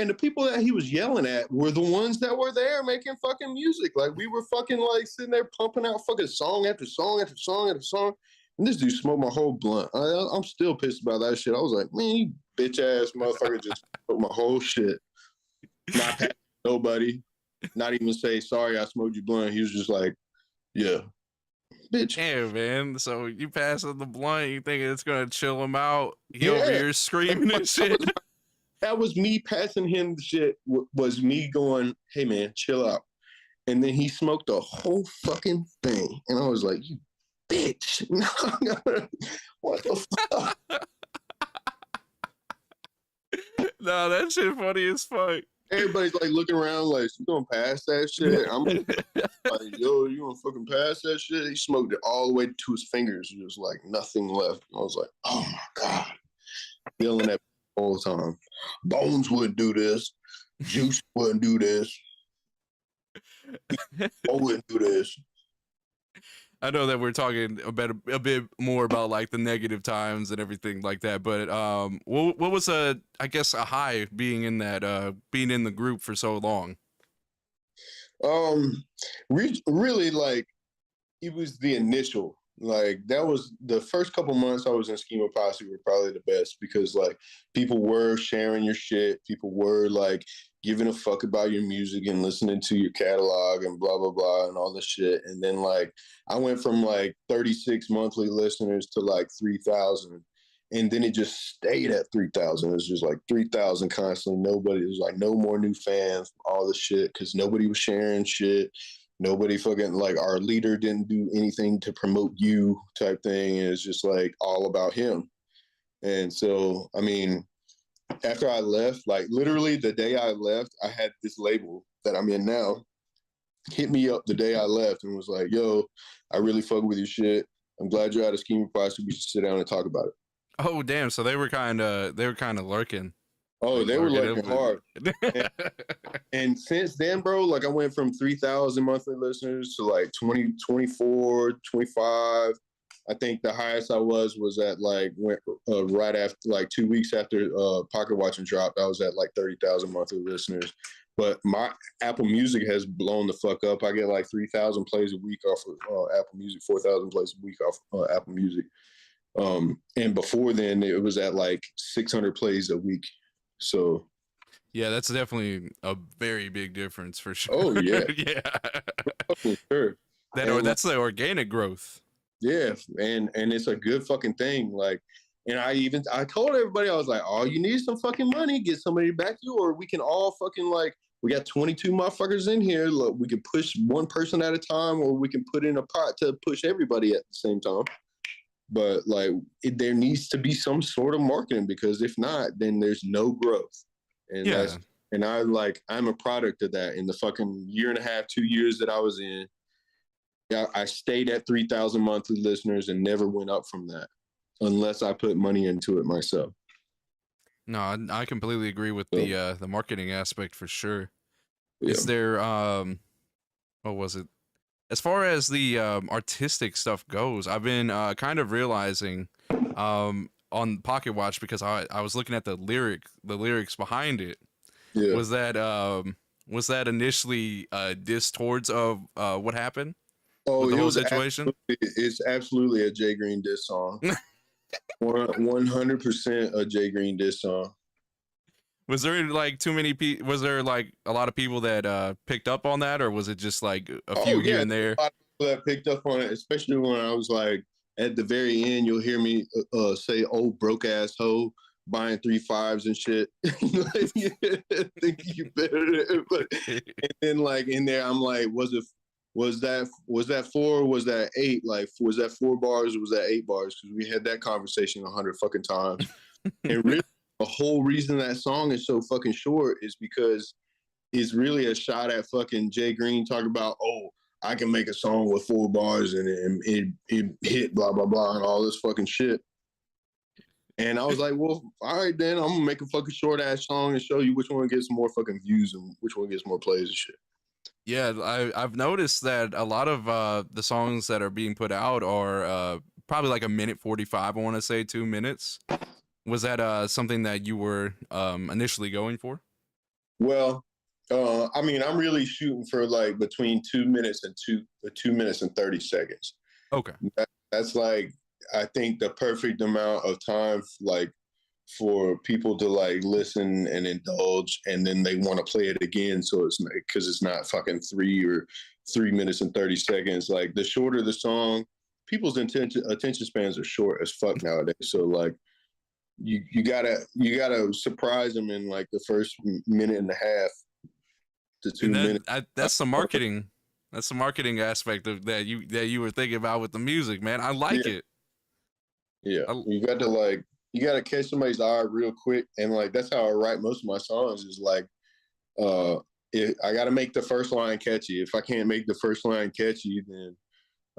the people that he was yelling at were the ones that were there making fucking music. Like we were fucking like sitting there pumping out fucking song after song after song after song. And this dude smoked my whole blunt. I'm still pissed about that shit. I was like, man, you bitch ass motherfucker just smoked my whole shit. Not pass nobody. Not even say sorry I smoked your blunt. He was just like, yeah. Bitch. Yeah, man. So you passing the blunt, you think it's gonna chill him out? He Yeah. over here screaming and shit. That was me passing him the shit, was me going, hey man, chill out. And then he smoked the whole fucking thing. And I was like, you bitch. What the fuck? No, that shit funny as fuck. Everybody's like looking around like, you gonna pass that shit? I'm like, yo, you gonna fucking pass that shit? He smoked it all the way to his fingers. There was like nothing left. I was like, oh my God. Feeling that all the time. Bones wouldn't do this. Juice wouldn't do this. I wouldn't do this. I know that we're talking a bit more about like the negative times and everything like that, but what was I guess a high being in that being in the group for so long? Really, like it was the initial. Like that was the first couple months I was in Schema Posse were probably the best because like people were sharing your shit, people were like giving a fuck about your music and listening to your catalog and blah blah blah and all this shit. And then like I went from like 36 monthly listeners to like 3,000, and then it just stayed at 3,000. It was just like 3,000 constantly. Nobody, it was like no more new fans, all this shit because nobody was sharing shit. Nobody fucking like our leader didn't do anything to promote you type thing. And it's just like all about him. And so, I mean, after I left, like literally the day I left, I had this label that I'm in now hit me up the day I left and was like, yo, I really fuck with your shit. I'm glad you're out of Schema Posse. We should sit down and talk about it. Oh damn! So they were kind of lurking. Oh, Like they were lurking lurking hard. And since then, bro, like I went from 3,000 monthly listeners to like 20, 24, 25. I think the highest I was at like right after like 2 weeks after Pocket Watching dropped. I was at like 30,000 monthly listeners. But my Apple Music has blown the fuck up. I get like 3,000 plays a week off of Apple Music, 4,000 plays a week off Apple Music. And before then, it was at like 600 plays a week. So yeah, that's definitely a very big difference for sure. oh yeah, yeah. for sure. That's the organic growth. Yeah, and it's a good fucking thing. Like, and I told everybody, I was like, all you need is some fucking money, get somebody to back you, or we can all fucking like, we got 22 motherfuckers in here. Look, we can push one person at a time, or we can put in a pot to push everybody at the same time. But like, there needs to be some sort of marketing because if not, then there's no growth. And Yeah. I'm a product of that. In the fucking year and a half, 2 years that I was in, I stayed at 3,000 monthly listeners and never went up from that unless I put money into it myself. No, I completely agree with the marketing aspect for sure. Yeah. Is there what was it? As far as the artistic stuff goes, I've been kind of realizing on Pocket Watch because I was looking at the lyrics behind it. Yeah. Was that initially diss towards of what happened Oh, with the it whole was situation? it's absolutely a Jay Green diss song. 100% a Jay Green diss song. Was there like too many people? Was there like a lot of people that picked up on that, or was it just like a few Oh here yeah, and there? a lot of people that picked up on it, especially when I was like at the very end. You'll hear me say, "Old broke ass hoe." Buying 3.5s and shit, like, yeah, think you better. But and then like in there, I'm like, was that 4? Or was that 8? Like, was that 4 bars? Or was that 8 bars? Because we had that conversation 100 fucking times. And really, the whole reason that song is so fucking short is because it's really a shot at fucking Jay Green talking about, oh, I can make a song with 4 bars and it hit blah blah blah and all this fucking shit. And I was like, well, all right, then I'm gonna make a fucking short ass song and show you which one gets more fucking views and which one gets more plays and shit. Yeah, I've noticed that a lot of the songs that are being put out are probably like a minute 45. I want to say 2 minutes. Was that something that you were initially going for? Well, I mean, I'm really shooting for like between 2 minutes and 2 minutes and 30 seconds. Okay. That's like I think the perfect amount of time, like for people to like listen and indulge, and then they want to play it again. So it's because it's not fucking 3 minutes and 30 seconds. Like the shorter the song, people's attention spans are short as fuck nowadays. So like you gotta surprise them in like the first minute and a half to And 2 minutes. that's the marketing. That's the marketing aspect of that you were thinking about with the music, man. I like Yeah, it. yeah. I, You got to catch somebody's eye real quick, and like that's how I write most of my songs. Is like, uh, I got to make the first line catchy. If I can't make the first line catchy, then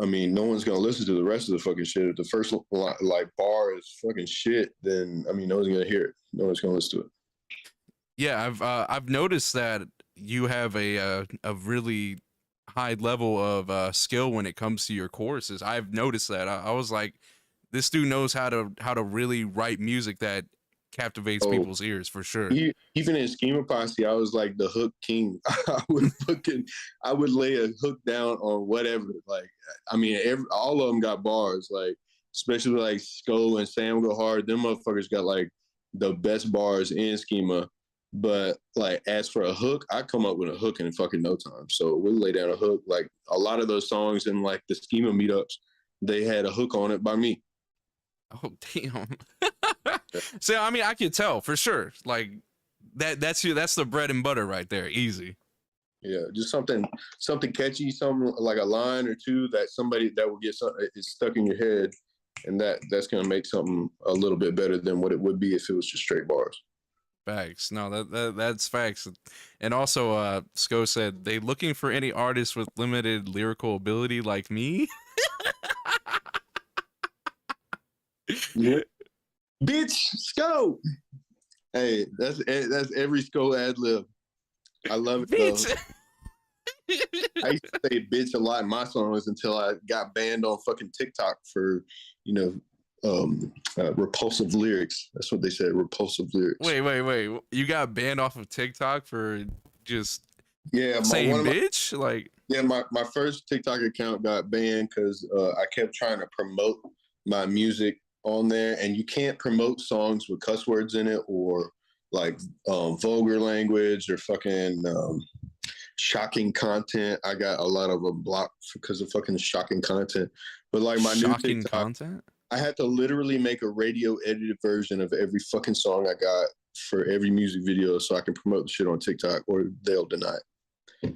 I mean, no one's gonna listen to the rest of the fucking shit. If the first like bar is fucking shit, then I mean, no one's gonna hear it. No one's gonna listen to it. yeah, I've noticed that you have a really high level of skill when it comes to your choruses. I've noticed that. I was like, this dude knows how to really write music that captivates Oh, people's ears for sure. even in Schema Posse, I was like the hook king. I would lay a hook down on whatever. Like, I mean, all of them got bars. Like, especially like Sko and Sam Go Hard. Them motherfuckers got like the best bars in Schema. But like, as for a hook, I come up with a hook in fucking no time. So we lay down a hook. Like a lot of those songs in like the Schema meetups, they had a hook on it by me. Oh damn. So I mean, I could tell for sure. Like that's the bread and butter right there. Easy. Yeah, just something catchy, something like a line or two that somebody that will get something is stuck in your head, and that's gonna make something a little bit better than what it would be if it was just straight bars. Facts. No, that's facts. And also, Sko said they looking for any artist with limited lyrical ability like me. Yeah. Bitch, Sko. Hey, that's every Sko ad lib. I love it though. Bitch. I used to say bitch a lot in my songs until I got banned on fucking TikTok for, you know, repulsive lyrics. That's what they said, repulsive lyrics. Wait. You got banned off of TikTok for just Yeah, saying bitch? Like, yeah, my first TikTok account got banned because I kept trying to promote my music on there, and you can't promote songs with cuss words in it or like vulgar language or fucking shocking content. I got a lot of them blocked because of fucking shocking content. But like my new shocking TikTok, content? I had to literally make a radio edited version of every fucking song I got for every music video so I can promote the shit on TikTok or they'll deny it.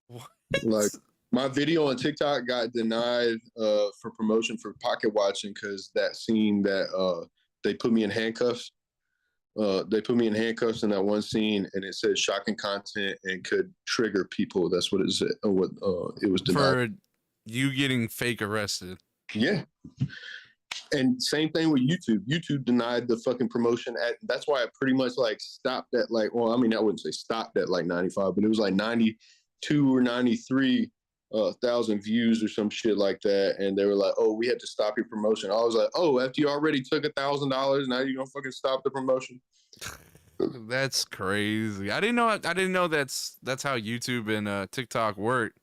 What? Like my video on TikTok got denied for promotion for pocket watching because that scene that they put me in handcuffs. They put me in handcuffs in that one scene, and it said shocking content and could trigger people. That's what it said. What it was denied For you getting fake arrested. Yeah. And same thing with YouTube. YouTube denied the fucking promotion that's why I pretty much like stopped at like, well, I mean, I wouldn't say stopped at like 95, but it was like 92 or 93 1,000 views or some shit like that, and they were like, "Oh, we had to stop your promotion." I was like, "Oh, after you already took $1,000, now you're gonna fucking stop the promotion?" That's crazy. I didn't know. I didn't know that's how YouTube and TikTok work.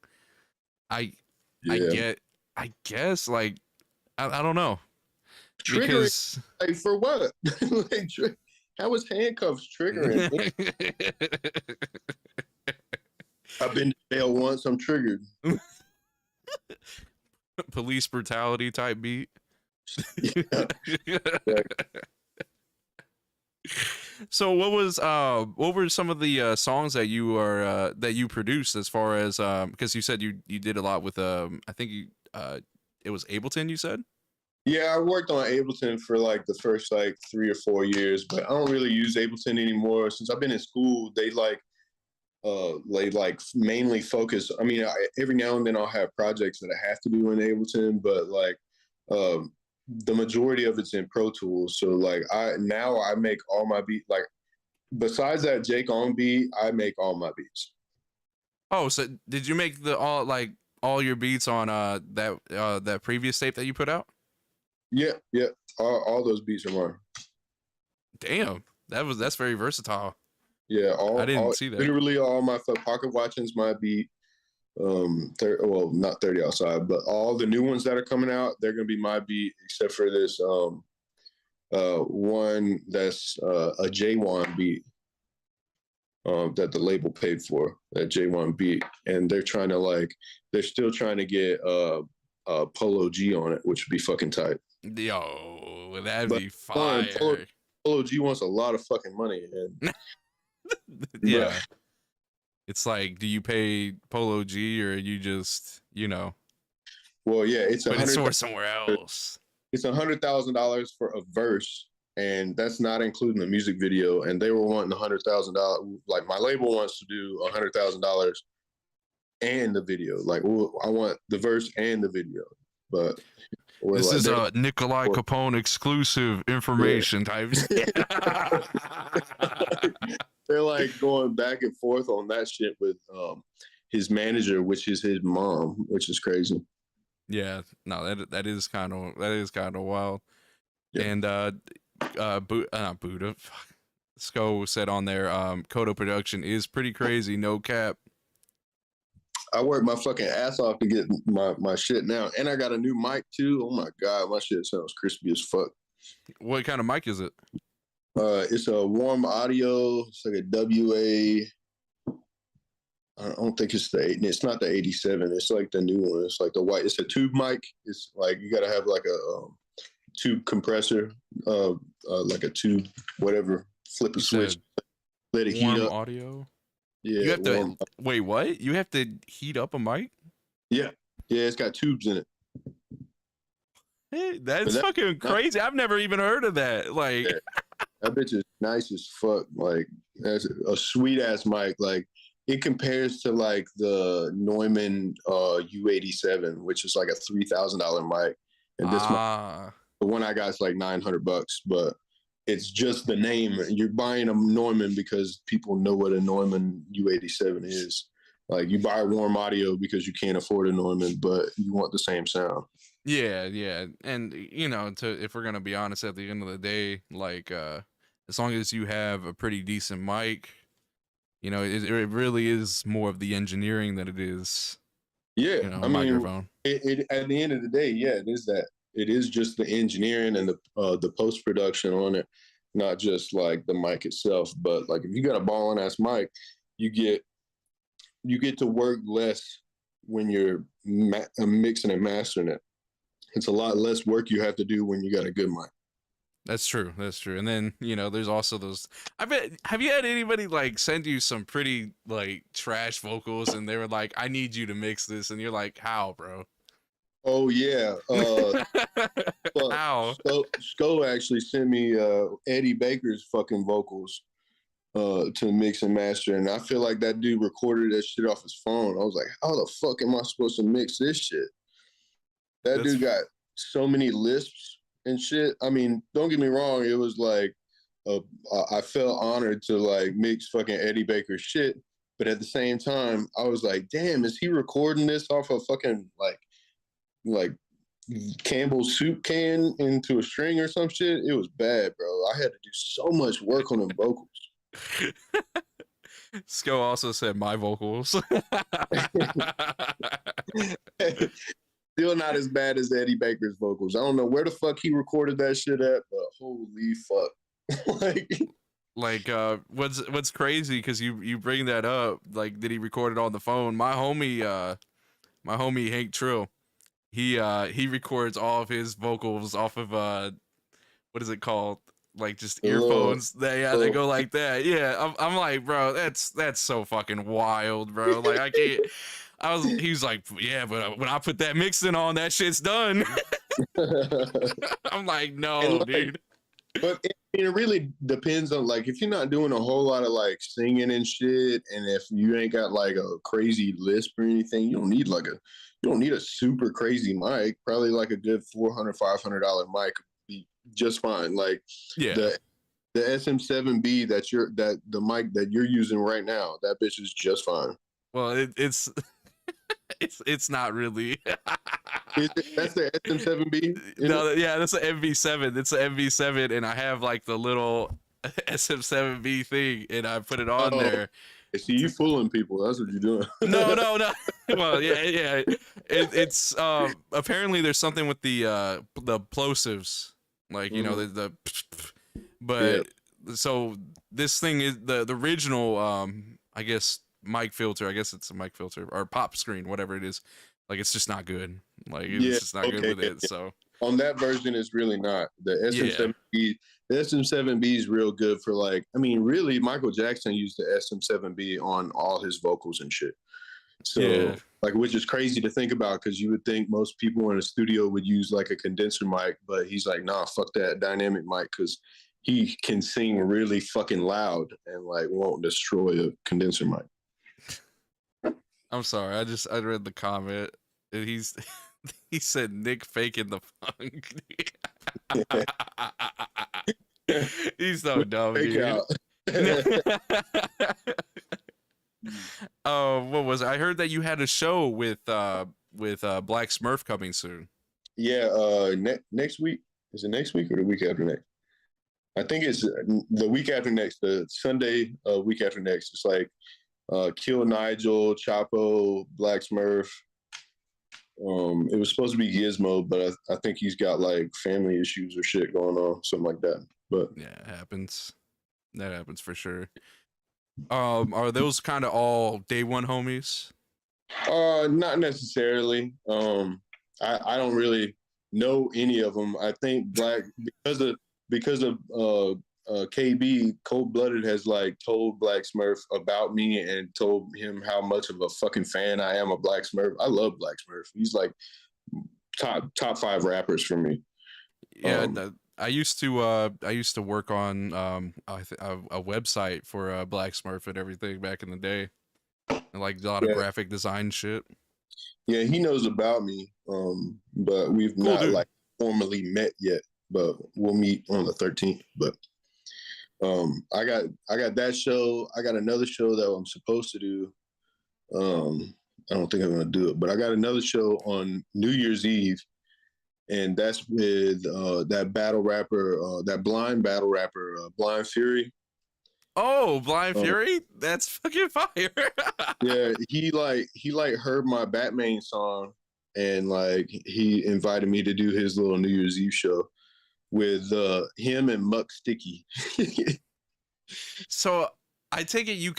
I I Yeah, get. I guess like I don't know triggering because like for what? Like, how is handcuffs triggering? I've been to jail once. I'm triggered. police brutality type beat. Yeah, like, So what were some of the songs that you are that you produced as far as because you said you did a lot with I think you it was Ableton you said. yeah, I worked on Ableton for like the first like 3 or 4 years, but I don't really use Ableton anymore. Since I've been in school, they like mainly focus. I mean, every now and then I'll have projects that I have to do in Ableton, but like um, the majority of it's in Pro Tools. So like I make all my beat like besides that Jake on beat, I make all my beats. Oh, so did you make the all your beats on that previous tape that you put out? Yeah, yeah, all those beats are mine. Damn, that's very versatile. Yeah, I didn't see that. literally all my pocket watching's my beat. Well, not 30 outside, but all the new ones that are coming out, they're gonna be my beat, except for this one that's a J1 beat that the label paid for, that J1 beat, and they're still trying to get Polo G on it, which would be fucking tight. Yo, that'd But be one, fire. Polo G wants a lot of fucking money, and Yeah. bruh, It's like, do you pay Polo G or you just, well, yeah, it's put it somewhere else? it's $100,000 for a verse, and that's not including the music video. And they were wanting $100,000. Like my label wants to do $100,000 and the video. Like I want the verse and the video, but we're This like, is a Nikolai Capone exclusive yeah. information type. They're like going back and forth on that shit with his manager, which is his mom, which is crazy. Yeah, no, that is kind of wild. Yeah. And not Buddha. Sko said on there, Kota production is pretty crazy, no cap. I work my fucking ass off to get my shit now. And I got a new mic too. Oh my God, my shit sounds crispy as fuck. What kind of mic is it? It's a warm audio. It's like a WA. I don't think it's not the 87. It's like the new one. It's like the white. It's a tube mic. It's like you gotta have like a tube compressor, like a tube, whatever. Flip a You switch, said let it heat warm up. audio. Yeah, You have warm. to wait. What? You have to heat up a mic? Yeah, yeah. It's got tubes in it. Hey, But that's fucking crazy. I've never even heard of that. Like, yeah, that bitch is nice as fuck. Like that's a sweet ass mic. Like it compares to like the Neumann U87, which is like a $3,000 mic, and this mic, ah, the one I got is like $900. But it's just the name. You're buying a Neumann because people know what a Neumann U87 is. Like you buy warm audio because you can't afford a Neumann, but you want the same sound. yeah, yeah. And if we're gonna be honest, at the end of the day, like, as long as you have a pretty decent mic, it really is more of the engineering than it is, Yeah, I mean, microphone. at the end of the day, yeah, it is that. It is just the engineering and the post production on it, not just like the mic itself. But like, if you got a ballin' ass mic, you get to work less when you're mixing and mastering it. It's a lot less work you have to do when you got a good mic. That's true. That's true. And then, there's also those. I bet. Have you had anybody like send you some pretty like trash vocals, and they were like, "I need you to mix this," and you're like, "How, bro? Oh yeah, How?" Sco actually sent me Eddie Baker's fucking vocals to mix and master, and I feel like that dude recorded that shit off his phone. I was like, how the fuck am I supposed to mix this shit? That That's dude got so many lisps and shit. I mean, don't get me wrong, it was like I felt honored to like mix fucking Eddie Baker's shit, But at the same time, I was like, damn, is he recording this off a fucking like Campbell's soup can into a string or some shit? It was bad, bro. I had to do so much work on them vocals. Sko also said my vocals. Still not as bad as Eddie Baker's vocals. I don't know where the fuck he recorded that shit at, but holy fuck. What's crazy, because you bring that up, like, did he record it on the phone? My homie Hank Trill, he records all of his vocals off of what is it called, like, just earphones. They go like that. Yeah, I'm like, bro, that's so fucking wild, bro. Like, I can't. He was like, yeah, but when I put that mixing on, that shit's done. I'm like, no, dude. But it really depends on, like, if you're not doing a whole lot of like singing and shit, and if you ain't got like a crazy lisp or anything, you don't need a super crazy mic. Probably like a good $400-$500 mic would be just fine. Like, yeah, the SM7B the mic that you're using right now, that bitch is just fine. Well, it's it's not really. That's the SM7B? No, yeah, that's an MV7. It's an MV7, and I have like the little SM7B thing, and I put it on there. See, you fooling people. That's what you're doing. No. Well, yeah. It's apparently there's something with the plosives, like, you know, but so this thing is the original I guess mic filter. I guess it's a mic filter or pop screen, whatever it is. Like, it's just not good. Like, it's just not good with it. So on that version, it's really not. The SM7B, the SM7B is real good for, like, I mean, really, Michael Jackson used the SM7B on all his vocals and shit. So, like, which is crazy to think about, because you would think most people in a studio would use like a condenser mic, but he's like, nah, fuck that dynamic mic, because he can sing really fucking loud and like won't destroy a condenser mic. I'm sorry, I read the comment, and he said Nick faking the funk. He's so dumb, dude. What was it? I heard that you had a show with Black Smurf coming soon. Yeah, next week. Is it next week or the week after next? I think it's the week after next, the Sunday week after next. It's like Kill Nigel, Chapo, Black Smurf. It was supposed to be Gizmo, but I think he's got like family issues or shit going on, something like that. But yeah, it happens. That happens for sure. Are those kind of all day one homies? Not necessarily. I don't really know any of them. I think Black, because of KB, Cold Blooded has like told Black Smurf about me and told him how much of a fucking fan I am of Black Smurf. I love Black Smurf. He's like top 5 rappers for me. Yeah, I used to work on a website for Black Smurf and everything back in the day, and like a lot of graphic design shit. Yeah, he knows about me, but we've not like formally met yet. But we'll meet on the 13th. But I got that show. I got another show that I'm supposed to do. I don't think I'm gonna do it, but I got another show on New Year's Eve, and that's with that battle rapper, that blind battle rapper, Blind Fury. Oh, Blind Fury? That's fucking fire. Yeah, he heard my Batman song, and like he invited me to do his little New Year's Eve show with him and Muck Sticky. So I take it you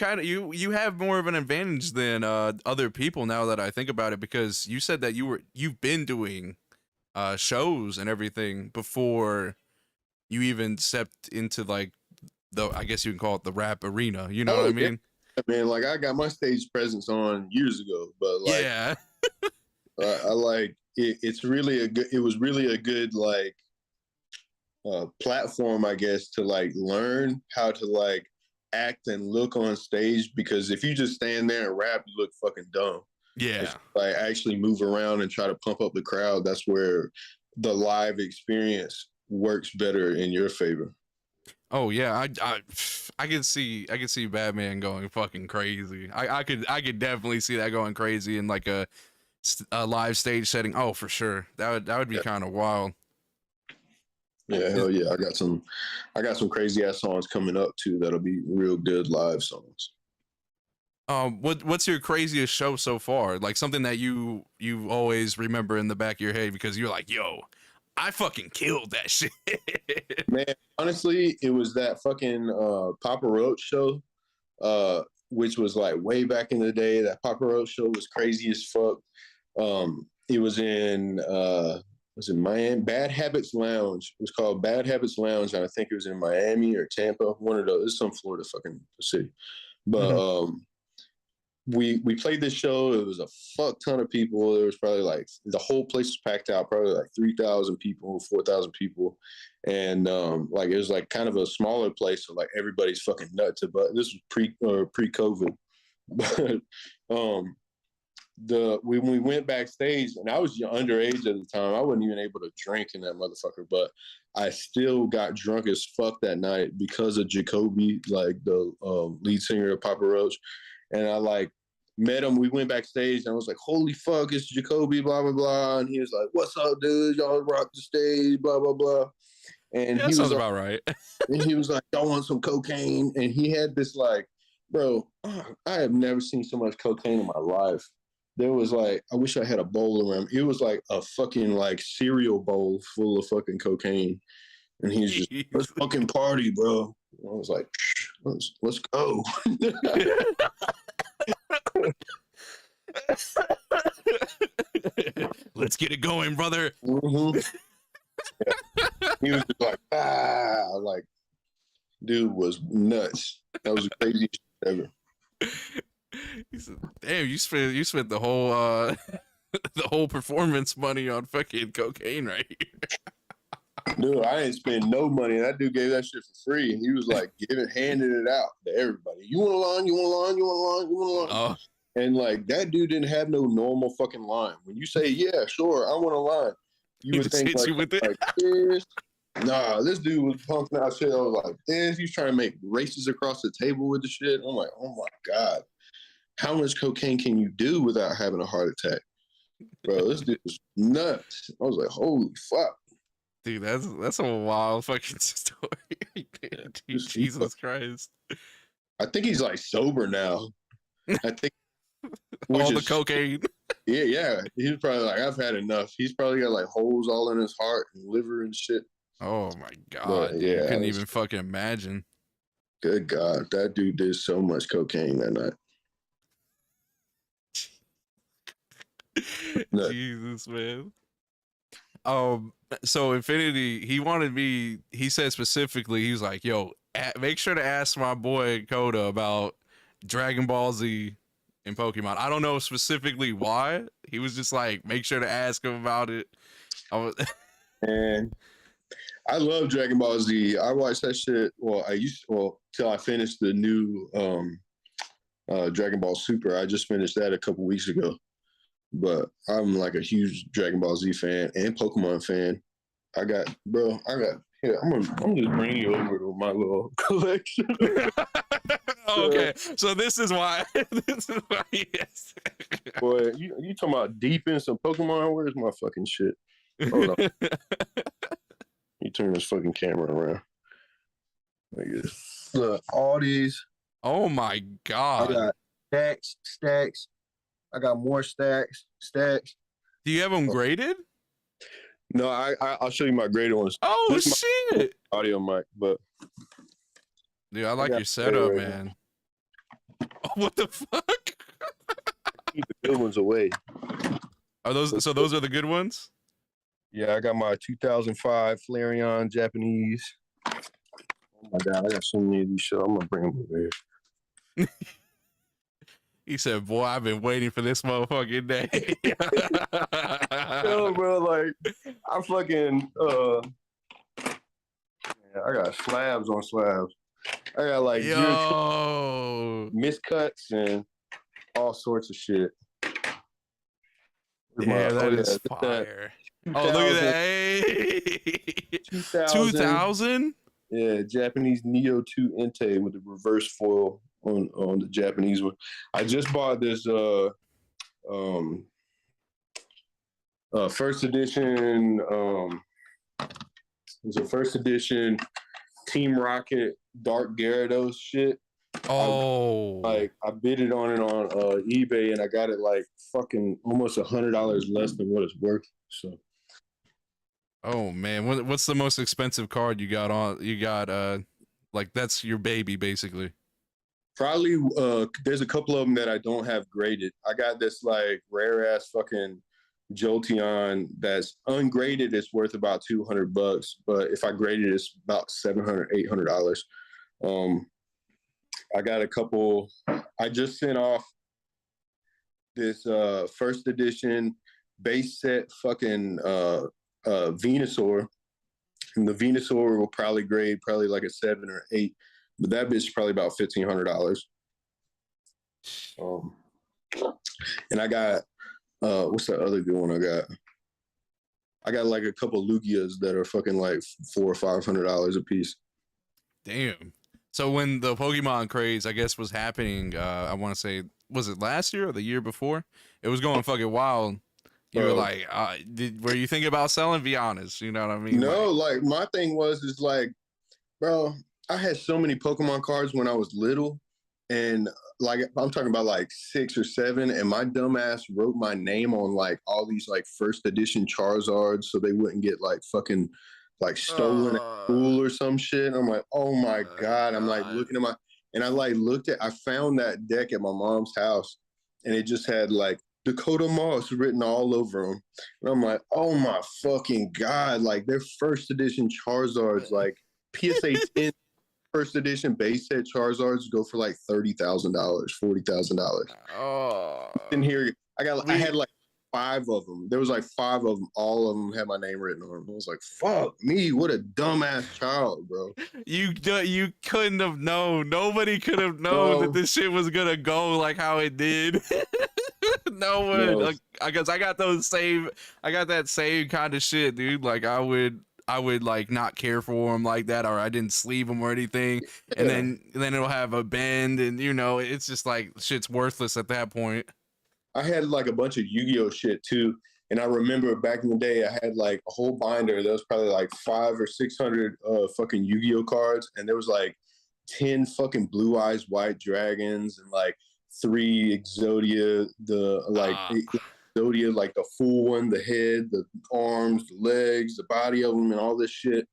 have more of an advantage than other people, now that I think about it, because you said that you've been doing shows and everything before you even stepped into like I guess you can call it the rap arena. You know what I mean? Yeah. Man, like I got my stage presence on years ago, but like yeah, I like it. It was really a good like platform, I guess, to like learn how to like act and look on stage, because if you just stand there and rap, you look fucking dumb. Yeah. If you, like, actually move around and try to pump up the crowd, that's where the live experience works better in your favor. Oh yeah, I could see Batman going fucking crazy. I could definitely see that going crazy in like a live stage setting. Oh, for sure. That would be Yeah, kind of wild. yeah, hell yeah. I got some crazy ass songs coming up too. That'll be real good live songs. What's your craziest show so far? Like something that you always remember in the back of your head because you're like, yo, I fucking killed that shit. Man, honestly, it was that fucking Papa Roach show, which was like way back in the day. That Papa Roach show was crazy as fuck. It was in Miami. Bad Habits Lounge. It was called Bad Habits Lounge, and I think it was in Miami or Tampa. One of those. It's some Florida fucking city. But Mhm. we played this show. It was a fuck ton of people. There was probably like the whole place was packed out, probably like 3,000 people, 4,000 people, and like it was like kind of a smaller place, so like everybody's fucking nuts. But this was pre COVID. But um, the when we went backstage, and I was underage at the time, I wasn't even able to drink in that motherfucker, but I still got drunk as fuck that night because of Jacoby, like the lead singer of Papa Roach, and I like met him. We went backstage, and I was like, "Holy fuck, it's Jacoby!" Blah blah blah, and he was like, "What's up, dude? Y'all rock the stage!" Blah blah blah, and Yeah, that he sounds was like, about right. "Y'all want some cocaine?" And he had this like, bro, I have never seen so much cocaine in my life. There was like, I wish I had a bowl around. It was like a fucking like cereal bowl full of fucking cocaine, and he's just, let's Jeez. fucking party, bro. I was like, let's go. Let's get it going, brother. Mm-hmm. Yeah. He was just like, like, dude was nuts. That was the craziest shit ever. He said, "Damn, you spent the whole the whole performance money on fucking cocaine right here." Dude, I didn't spend no money. That dude gave that shit for free. He was like handing it out to everybody. You want a line? You want a line? You want a line? You want a line? Oh, And like that dude didn't have no normal fucking line. When you say, yeah, sure, I want a line, you he would just think hits you with it. like this. Nah, this dude was pumping out shit. I was like, this. He's trying to make races across the table with the shit. I'm like, oh my God. How much cocaine can you do without having a heart attack? Bro, this dude was nuts. I was like, holy fuck. Dude, that's a wild fucking story. Yeah, Dude, Jesus Christ. I think he's like sober now. I think, which All the is cocaine. yeah, yeah. He's probably like, I've had enough. He's probably got like holes all in his heart and liver and shit. Oh my But god, dude. You yeah, couldn't even fucking imagine. good God, that dude did so much cocaine that night. Nuts. Jesus, man. So Infinity, he said specifically, he was like, yo, make sure to ask my boy Kota about Dragon Ball Z and Pokemon. I don't know specifically why. He was just like, make sure to ask him about it. And I love Dragon Ball Z. I watched that shit. Till I finished the new Dragon Ball Super. I just finished that a couple weeks ago. But I'm like a huge Dragon Ball Z fan and Pokemon fan. Here, I'm just bring you over to my little collection. Okay, so this is why. This is why. Yes. Boy, you talking about deep in some Pokemon? Where's my fucking shit? Hold on. You turn this fucking camera around. Look, all these. Oh my I god. got stacks. I got more stacks. Do you have them graded? No, I'll show you my graded ones. Oh This is shit. my audio mic, but Dude, I like got your setup, right man. Oh, what the fuck? keep the good ones away. Are those so those are the good ones? Yeah, I got my 2005 Flareon Japanese. Oh my God, I got so many of these shit. I'm gonna bring them over here. He said, boy, I've been waiting for this motherfucking day. Yo, bro, like I fucking I got slabs on slabs. I got like Yo. miscuts and all sorts of shit. Yeah, that is that fire. Oh, look at that. Hey. 2000. 2000? Yeah, Japanese Neo 2 Entei with the reverse foil on the Japanese one. I just bought this um first edition it was a first edition Team Rocket Dark Gyarados shit. Oh. I bid it on eBay and I got it like fucking almost $100 less than what it's worth. So Oh man, what's the most expensive card you got on? You got like that's your baby basically. probably there's a couple of them that I don't have graded. I got this like rare ass fucking Jolteon that's ungraded. It's worth about $200, but if I graded it, it's about $700, $800. Um, I got a couple. I just sent off this first edition base set fucking Venusaur, and the Venusaur will probably grade probably like a 7 or 8, but that bitch is probably about $1,500. And I got what's that other good one I got? I got like a couple Lugias that are fucking like $400 or $500 a piece. Damn. So when the Pokemon craze, I guess, was happening, I want to say, was it last year or the year before? It was going fucking wild. You were like, were you thinking about selling? Be honest, you know what I mean? No, like my thing is like, bro, I had so many Pokemon cards when I was little, and like I'm talking about like 6 or 7, and my dumbass wrote my name on like all these like first edition Charizards so they wouldn't get like fucking like stolen at school or some shit. And I'm like, oh my god. I'm like looking at and I like I found that deck at my mom's house, and it just had like Dakota Moss written all over them. And I'm like, oh my fucking god. Like their first edition Charizards, like PSA 10 first edition base set Charizards go for like $30,000, $40,000. Oh. In here, I had like 5 of them. There was like 5 of them. All of them had my name written on them. I was like, fuck me, what a dumbass child, bro. You couldn't have known. Nobody could have known that this shit was gonna go like how it did. No one. Like, I guess I got that same kind of shit, dude. Like I would like not care for them like that, or I didn't sleeve them or anything, and then it'll have a bend, and you know it's just like shit's worthless at that point. I had like a bunch of Yu-Gi-Oh shit too, and I remember back in the day I had like a whole binder that was probably like 500 or 600 fucking Yu-Gi-Oh cards, and there was like 10 fucking Blue Eyes White Dragons and like 3 Exodia, Exodia, like the full one, the head, the arms, the legs, the body of them, and all this shit.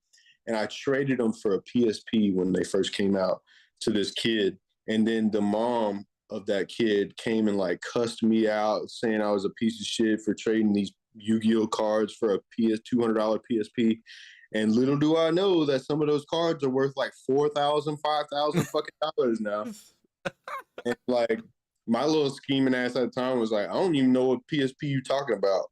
And I traded them for a PSP when they first came out to this kid. And then the mom of that kid came and like cussed me out, saying I was a piece of shit for trading these Yu-Gi-Oh cards for a $200 PSP. And little do I know that some of those cards are worth like $4,000, $5,000 fucking dollars now. And like my little scheming ass at the time was like, I don't even know what PSP you talking about.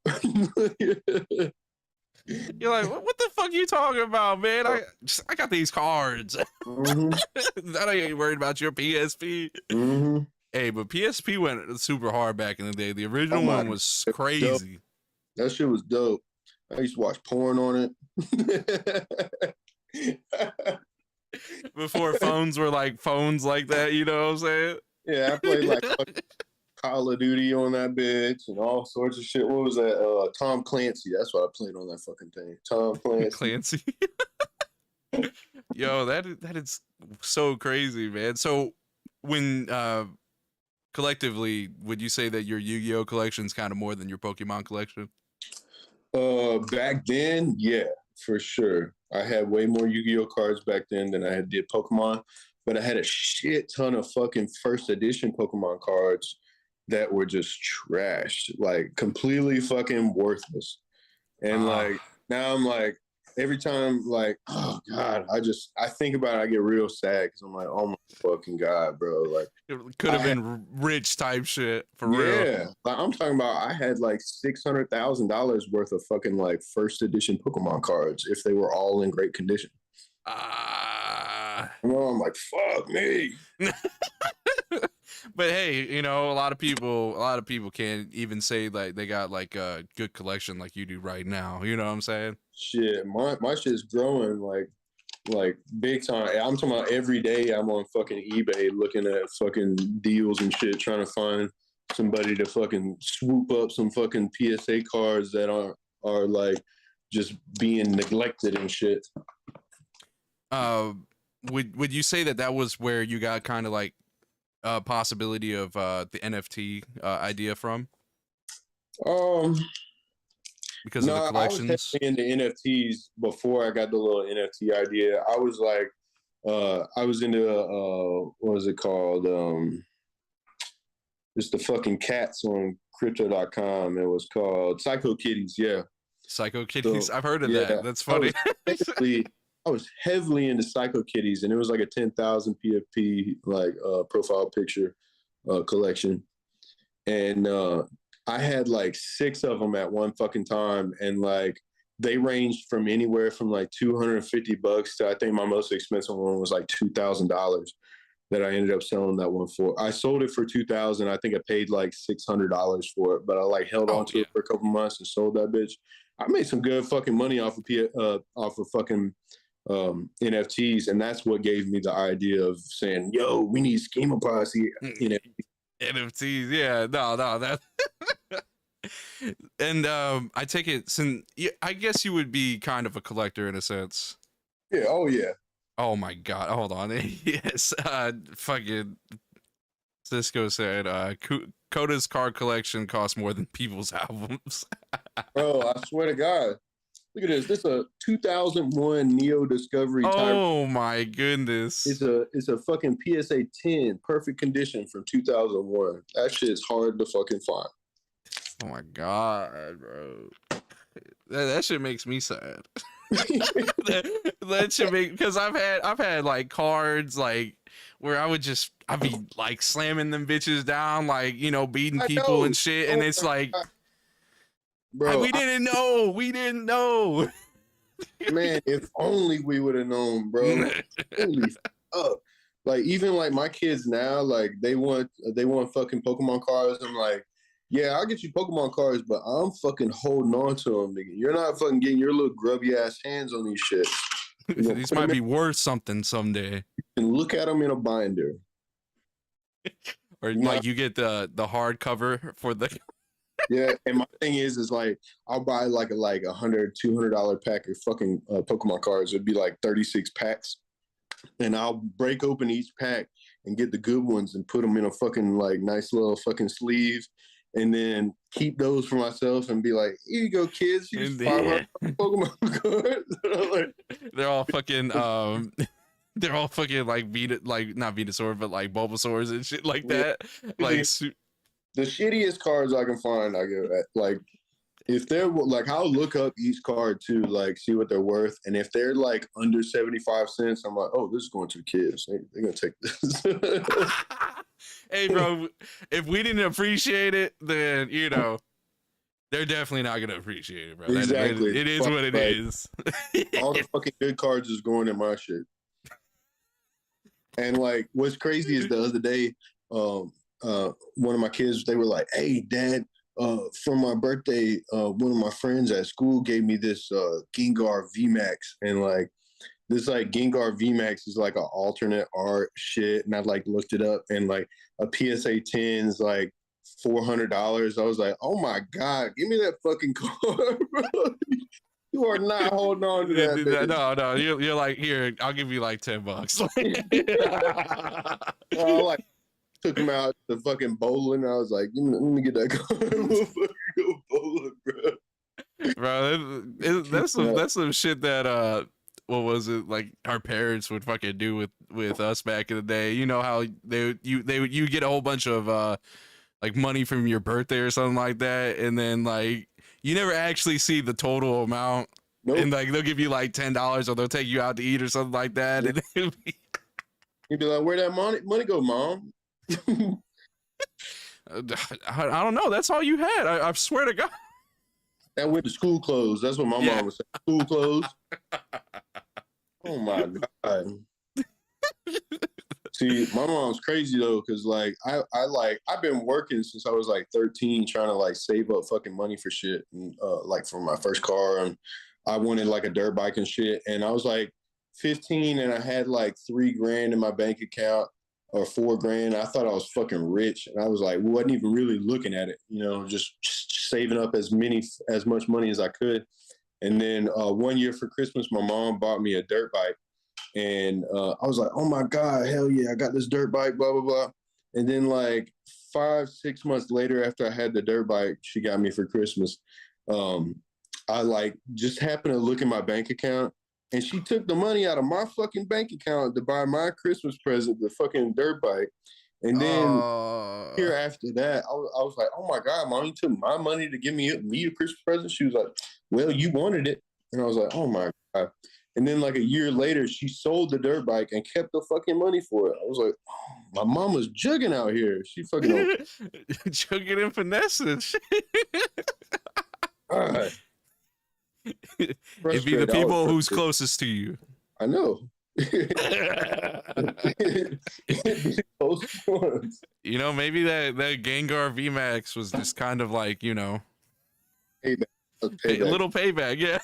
You're like, what the fuck you talking about, man? I got these cards. That ain't worried about your PSP. Hey, but PSP went super hard back in the day. The original one was crazy. Dope. That shit was dope. I used to watch porn on it. Before phones were like phones like that, you know what I'm saying? Yeah, I played like Call of Duty on that bitch and all sorts of shit. What was that? Tom Clancy. That's what I played on that fucking thing. Tom Clancy. Yo, that is so crazy, man. So when collectively, would you say that your Yu-Gi-Oh collection is kind of more than your Pokemon collection? Back then, yeah, for sure. I had way more Yu-Gi-Oh cards back then than I did Pokemon, but I had a shit ton of fucking first edition Pokemon cards that were just trashed, like completely fucking worthless. And like now I'm like, every time, like, oh god, I think about it, I get real sad because I'm like, oh my fucking god, bro. Like it could have been rich type shit for real. Yeah, like, I'm talking about I had like $600,000 worth of fucking like first edition Pokemon cards if they were all in great condition. You know, I'm like, fuck me. But hey, you know, a lot of people can't even say like they got like a good collection like you do right now. You know what I'm saying? Shit, my shit's growing. Like like big time. I'm talking about every day. I'm on fucking eBay looking at fucking deals and shit, trying to find somebody to fucking swoop up some fucking PSA cards that are like just being neglected and shit. Uh, would you say that was where you got kind of like a possibility of the NFT idea from? Um, Because of the no, I was collections? heavily into NFTs before I got the little NFT idea. I was like, I was into what was it called? It's the fucking cats on crypto.com. It was called Psycho Kitties. Yeah. Psycho Kitties. So I've heard of yeah, that. That's funny. I was heavily into Psycho Kitties, and it was like a 10,000 PFP like profile picture collection, and I had like 6 of them at one fucking time, and like they ranged from anywhere from like $250 to I think my most expensive one was like $2,000 that I ended up selling that one for. I sold it for $2,000. I think I paid like $600 for it, but I like held on to it for a couple months and sold that bitch. I made some good fucking money off of fucking NFTs, and that's what gave me the idea of saying, "Yo, we need schema posse." NFTs, yeah, no, that. And I take it, since I guess you would be kind of a collector in a sense. Yeah. Oh yeah. Oh my god, hold on. Yes, fucking Cisco said, Kota's card collection costs more than people's albums. Bro, I swear to God. Look at this. This is a 2001 Neo Discovery time. Oh my goodness. It's a fucking PSA 10, perfect condition from 2001. That shit's hard to fucking find. Oh my god, bro. That shit makes me sad. that shit make, because I've had like cards like where I'd be like slamming them bitches down, like, you know, beating people and shit, and it's like, bro, we didn't know. Man, if only we would have known, bro. Holy fuck. Like, even like my kids now, like they want fucking Pokemon cards. I'm like, yeah, I'll get you Pokemon cards, but I'm fucking holding on to them, nigga. You're not fucking getting your little grubby ass hands on these shit. These might be worth something someday. And look at them in a binder. Or like you get the hardcover for the. Yeah, and my thing is like I'll buy like a $100-$200 pack of fucking Pokemon cards. It'd be like 36 packs, and I'll break open each pack and get the good ones and put them in a fucking like nice little fucking sleeve, and then keep those for myself and be like, here you go, kids. Here's 500 Pokemon cards. They're all fucking they're all fucking like not Venusaur, but like Bulbasaurs and shit like that. Like the shittiest cards I can find, I get like, if they're like, I'll look up each card too, like see what they're worth, and if they're like under 75 cents, I'm like, oh, this is going to the kids. They're gonna take this. Hey, bro, if we didn't appreciate it, then you know they're definitely not gonna appreciate it, bro. Exactly. It is what it is. All the fucking good cards is going in my shit. And like, what's crazy is the other day, one of my kids, they were like, hey, Dad, for my birthday, one of my friends at school gave me this Gengar VMAX, and like this like Gengar VMAX is like an alternate art shit, and I like looked it up, and like a PSA 10 is like $400. I was like, oh my god, give me that fucking card, bro. You are not holding on to that. No, you're like, here, I'll give you like $10. I like took him out to fucking bowling. I was like, let me get that card. Go bowling, bro. Bro, that's some shit that what was it, like our parents would fucking do with us back in the day. You know how you get a whole bunch of like money from your birthday or something like that, and then like you never actually see the total amount. Nope. And like they'll give you like $10, or they'll take you out to eat or something like that. And you'd be like, where'd that money go, Mom? I don't know. That's all you had. I swear to God. That went to school clothes. That's what my mom was saying. School clothes. Oh my God. See, my mom's crazy though, because like I've been working since I was like 13, trying to like save up fucking money for shit, and like for my first car, and I wanted like a dirt bike and shit, and I was like 15 and I had like $3,000 in my bank account or $4,000. I thought I was fucking rich, and I was like, wasn't even really looking at it, just saving up as much money as I could. And then one year for Christmas, my mom bought me a dirt bike, and I was like, oh my god, hell yeah, I got this dirt bike, blah blah blah. And then like 5 6 months later, after I had the dirt bike, she got me for Christmas. I like just happened to look in my bank account, and she took the money out of my fucking bank account to buy my Christmas present, the fucking dirt bike. And then here after that, I was like, oh my god, mom, you took my money to give me a Christmas present. She was like, well, you wanted it. And I was like, oh my god. And then like a year later, she sold the dirt bike and kept the fucking money for it. I was like, oh, my mom was jugging out here. She fucking jugging and finessing. God. It'd be the people who's closest to you. I know. Maybe that Gengar VMAX was just kind of like, payback. A little payback, yeah.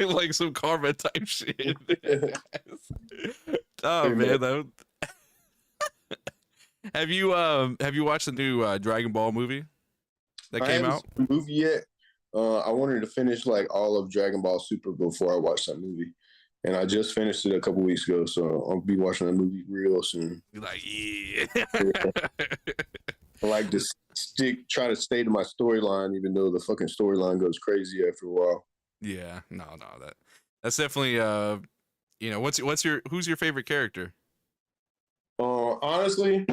Like some karma type shit. Oh man, have you watched the new Dragon Ball movie that came out? The movie yet? I wanted to finish like all of Dragon Ball Super before I watched that movie, and I just finished it a couple weeks ago. So I'll be watching that movie real soon. You're like, yeah. I like to try to stay to my storyline, even though the fucking storyline goes crazy after a while. Yeah, no, that's definitely who's your favorite character? Honestly,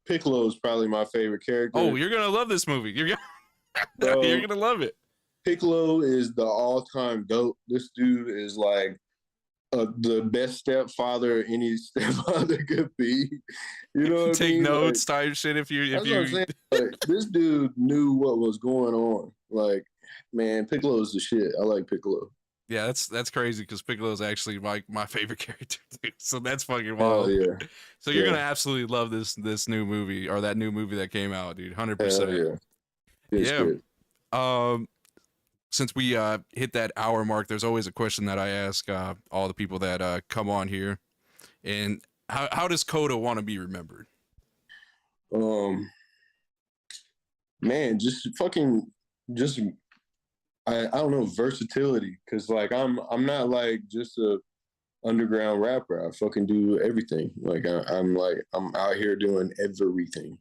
Piccolo is probably my favorite character. Oh, you're gonna love this movie. You're gonna love it. Piccolo is the all-time GOAT. This dude is like the best stepfather any stepfather could be. You know what Take I mean? notes, like, type shit. If you what I'm saying. Like, this dude knew what was going on. Like, man, Piccolo is the shit. I like Piccolo. Yeah, that's crazy because Piccolo is actually my favorite character too. So that's fucking wild. Yeah. So you're gonna absolutely love this new movie, or that new movie that came out, dude. 100%. Yeah. Since we hit that hour mark, there's always a question that I ask all the people that come on here, and how does Kota want to be remembered? Man, I don't know, versatility, because like I'm not like just a underground rapper. I fucking do everything. Like I'm out here doing everything.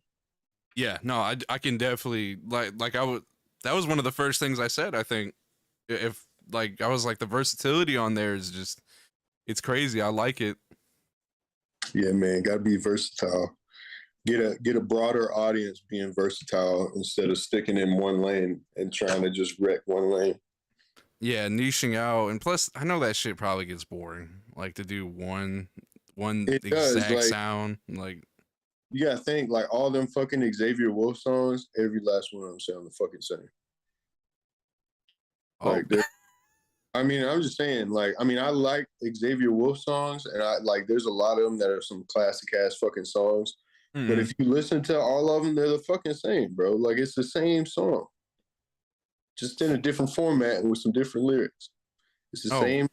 Yeah, no, I can definitely like I would. That was one of the first things I said. I think if like I was like, the versatility on there is just, it's crazy. I like it. Yeah, man, gotta be versatile. Get a broader audience being versatile instead of sticking in one lane and trying to just wreck one lane. Yeah, niching out, and plus I know that shit probably gets boring. Like to do one exact sound. Like, you gotta think, like, all them fucking Xavier Wolf songs, every last one of them sound the fucking same. Like, I mean, I'm just saying, like, I mean, I like Xavier Wolf songs, and I like, there's a lot of them that are some classic ass fucking songs. Mm-hmm. But if you listen to all of them, they're the fucking same, bro. Like, it's the same song, just in a different format and with some different lyrics. It's the same.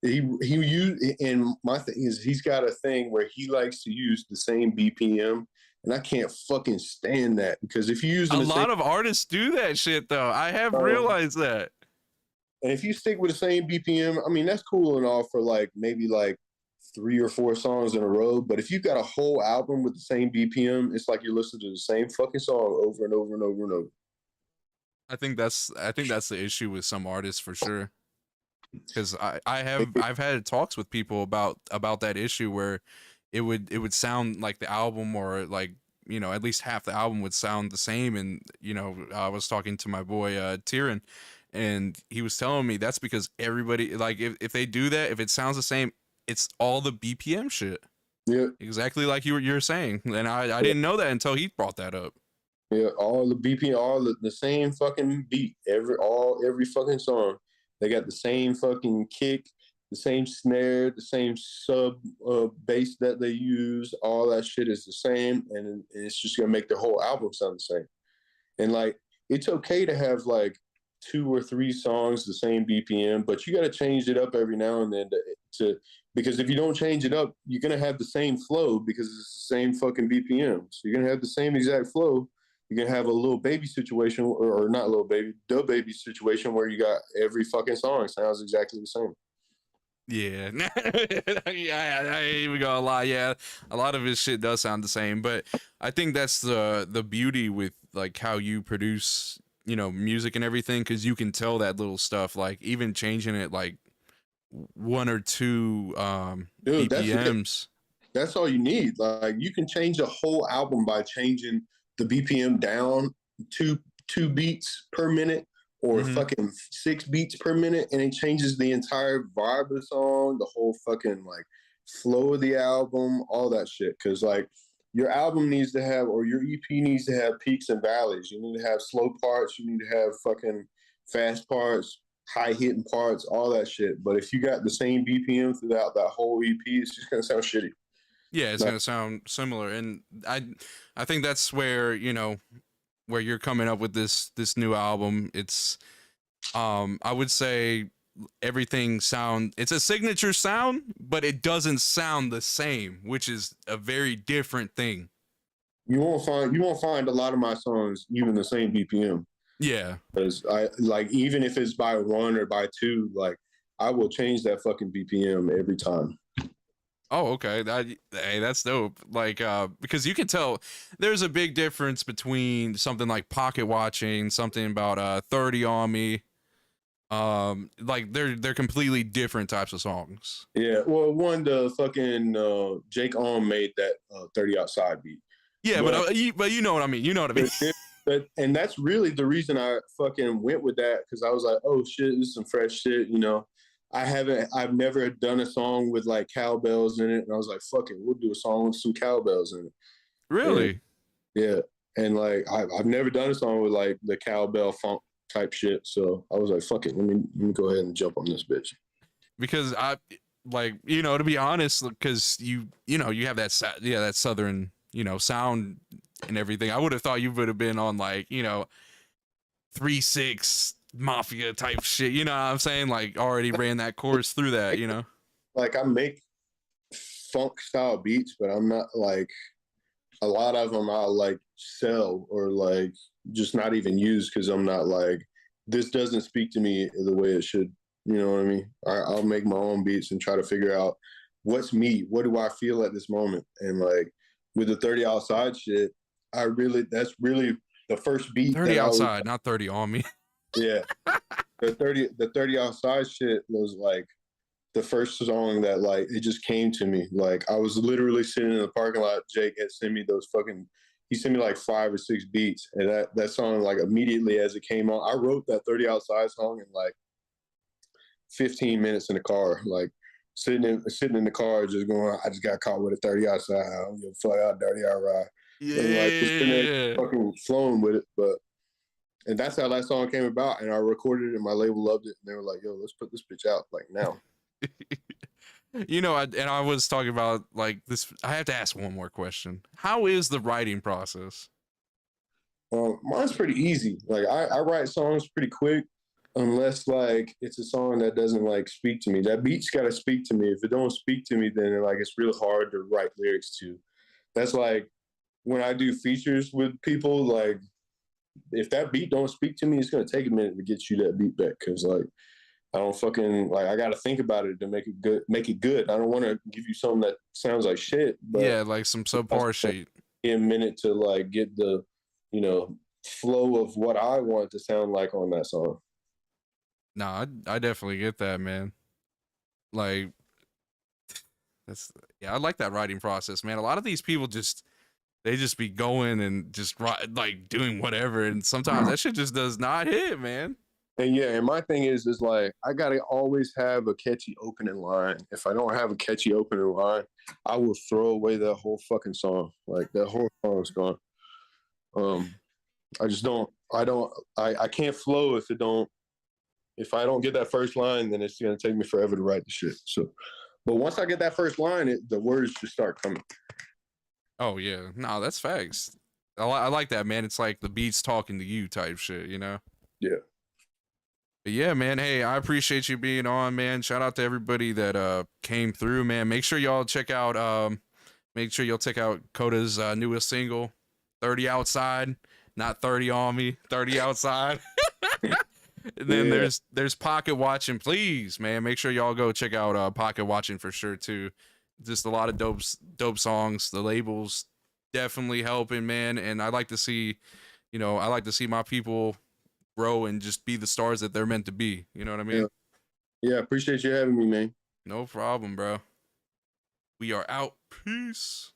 He used, and my thing is, he's got a thing where he likes to use the same BPM, and I can't fucking stand that, because if you use a lot of artists do that shit though. I have realized that. And if you stick with the same BPM, I mean, that's cool and all for like maybe like 3 or 4 songs in a row. But if you've got a whole album with the same BPM, it's like you're listening to the same fucking song over and over and over and over. I think that's the issue with some artists for sure. Because I've had talks with people about that issue where it would sound like the album, or like, you know, at least half the album would sound the same. And, you know, I was talking to my boy Tyrion, and he was telling me that's because everybody, like, if they do that, if it sounds the same, it's all the BPM shit. Yeah, exactly like you're saying, and I didn't know that until he brought that up. Yeah, all the BPM, all the same fucking beat, every fucking song. They got the same fucking kick, the same snare, the same sub bass that they use. All that shit is the same, and it's just gonna make the whole album sound the same. And like, it's okay to have like 2 or 3 songs the same BPM, but you got to change it up every now and then to because if you don't change it up, you're gonna have the same flow because it's the same fucking BPM. So you're gonna have the same exact flow. You're gonna have a little baby situation, or not little baby, the baby situation where you got every fucking song sounds exactly the same. Yeah, yeah, I ain't even gonna lie. Yeah, a lot of his shit does sound the same, but I think that's the beauty with like how you produce, you know, music and everything, because you can tell that little stuff, like even changing it like one or two Dude, that's it. BPMs. That's all you need. Like you can change a whole album by changing the BPM down two beats per minute or Mm-hmm. fucking 6 beats per minute, and it changes the entire vibe of the song, the whole fucking like flow of the album, all that shit. Cause like your album needs to have, or your EP needs to have peaks and valleys. You need to have slow parts, you need to have fucking fast parts, high hitting parts, all that shit. But if you got the same BPM throughout that whole EP, it's just gonna sound shitty. Yeah, it's Like, gonna sound similar, and I think that's where, you know, where you're coming up with this new album. It's I would say it's a signature sound, but it doesn't sound the same, which is a very different thing. you won't find a lot of my songs even the same BPM. Yeah. Because I like even if it's by 1 or by 2, like I will change that fucking BPM every time. Oh, okay. Hey, that's dope. Like, because you can tell there's a big difference between something like Pocket Watching, something about 30 on Me. Like they're completely different types of songs. Yeah, well, the fucking Jake On made that 30 outside beat, Yeah, but but you know what I mean. You know what I mean. but and that's really the reason I fucking went with that because I was like, oh shit, this is some fresh shit, you know. I've never done a song with like cowbells in it, and I was like, fuck it, we'll do a song with some cowbells in it. And Really? yeah, and like I've never done a song with like the cowbell funk type shit, so I was like, fuck it, let me go ahead and jump on this bitch. Because I like, you know, to be honest, because you know you have that southern, you know, sound and everything. I would have thought you would have been on like, you know, 3-6 mafia type shit. You know what I'm saying? Like already ran that course through that. You know. Like I make funk style beats, but I'm not like a lot of them I'll like sell or like just not even use because I'm not like this doesn't speak to me the way it should. You know what I mean? I'll make my own beats and try to figure out what's me. What do I feel at this moment? And like with the 30 outside shit, that's really the first beat 30 that I was. outside, not 30 on me. Yeah, the 30 outside shit was like the first song that like it just came to me. Like I was literally sitting in the parking lot. Jake had sent me those fucking. He sent me like 5 or 6 beats, and that song like immediately as it came on, I wrote that 30 outside song in like 15 minutes in the car, like sitting in the car, just going. I just got caught with a 30 outside. I don't give a fuck how dirty I ride, and like just sitting there Yeah. fucking flowing with it. But and that's how that song came about. And I recorded it, and my label loved it, and they were like, "Yo, let's put this bitch out like now." You know, I was talking about like this. I have to ask one more question. How is the writing process? Mine's pretty easy. Like I write songs pretty quick, unless like it's a song that doesn't like speak to me. That beat's got to speak to me. If it don't speak to me, then like it's really hard to write lyrics to. That's like when I do features with people. Like if that beat don't speak to me, it's gonna take a minute to get you that beat back because like I don't fucking like I gotta think about it to make it good. Make it good. I don't want to give you something that sounds like shit, but Yeah, like some subpar shit. a minute to like get the, you know, flow of what I want to sound like on that song. No, I definitely get that, man. Like that's yeah, I like that writing process, man. A lot of these people they just be going and just like doing whatever, and sometimes that shit just does not hit, man. And yeah, and my thing is like I gotta always have a catchy opening line. If I don't have a catchy opening line, I will throw away that whole fucking song. Like that whole song is gone. Um, I just don't. I can't flow if it don't. If I don't get that first line, then it's gonna take me forever to write the shit. So, but once I get that first line, the words just start coming. Oh yeah, no, that's facts. I like that, man. It's like the beats talking to you type shit, you know. Yeah. But yeah, man. Hey, I appreciate you being on, man. Shout out to everybody that came through, man. Make sure you'll check out Kota's newest single, 30 Outside, not 30 on me, 30 Outside. And then Yeah, there's Pocket Watching, please, man. Make sure y'all go check out Pocket Watching for sure too. Just a lot of dope songs. The labels definitely helping, man. And I like to see my people grow and just be the stars that they're meant to be. You know what I yeah, mean? yeah. Appreciate you having me, man. No problem, bro. We are out. Peace.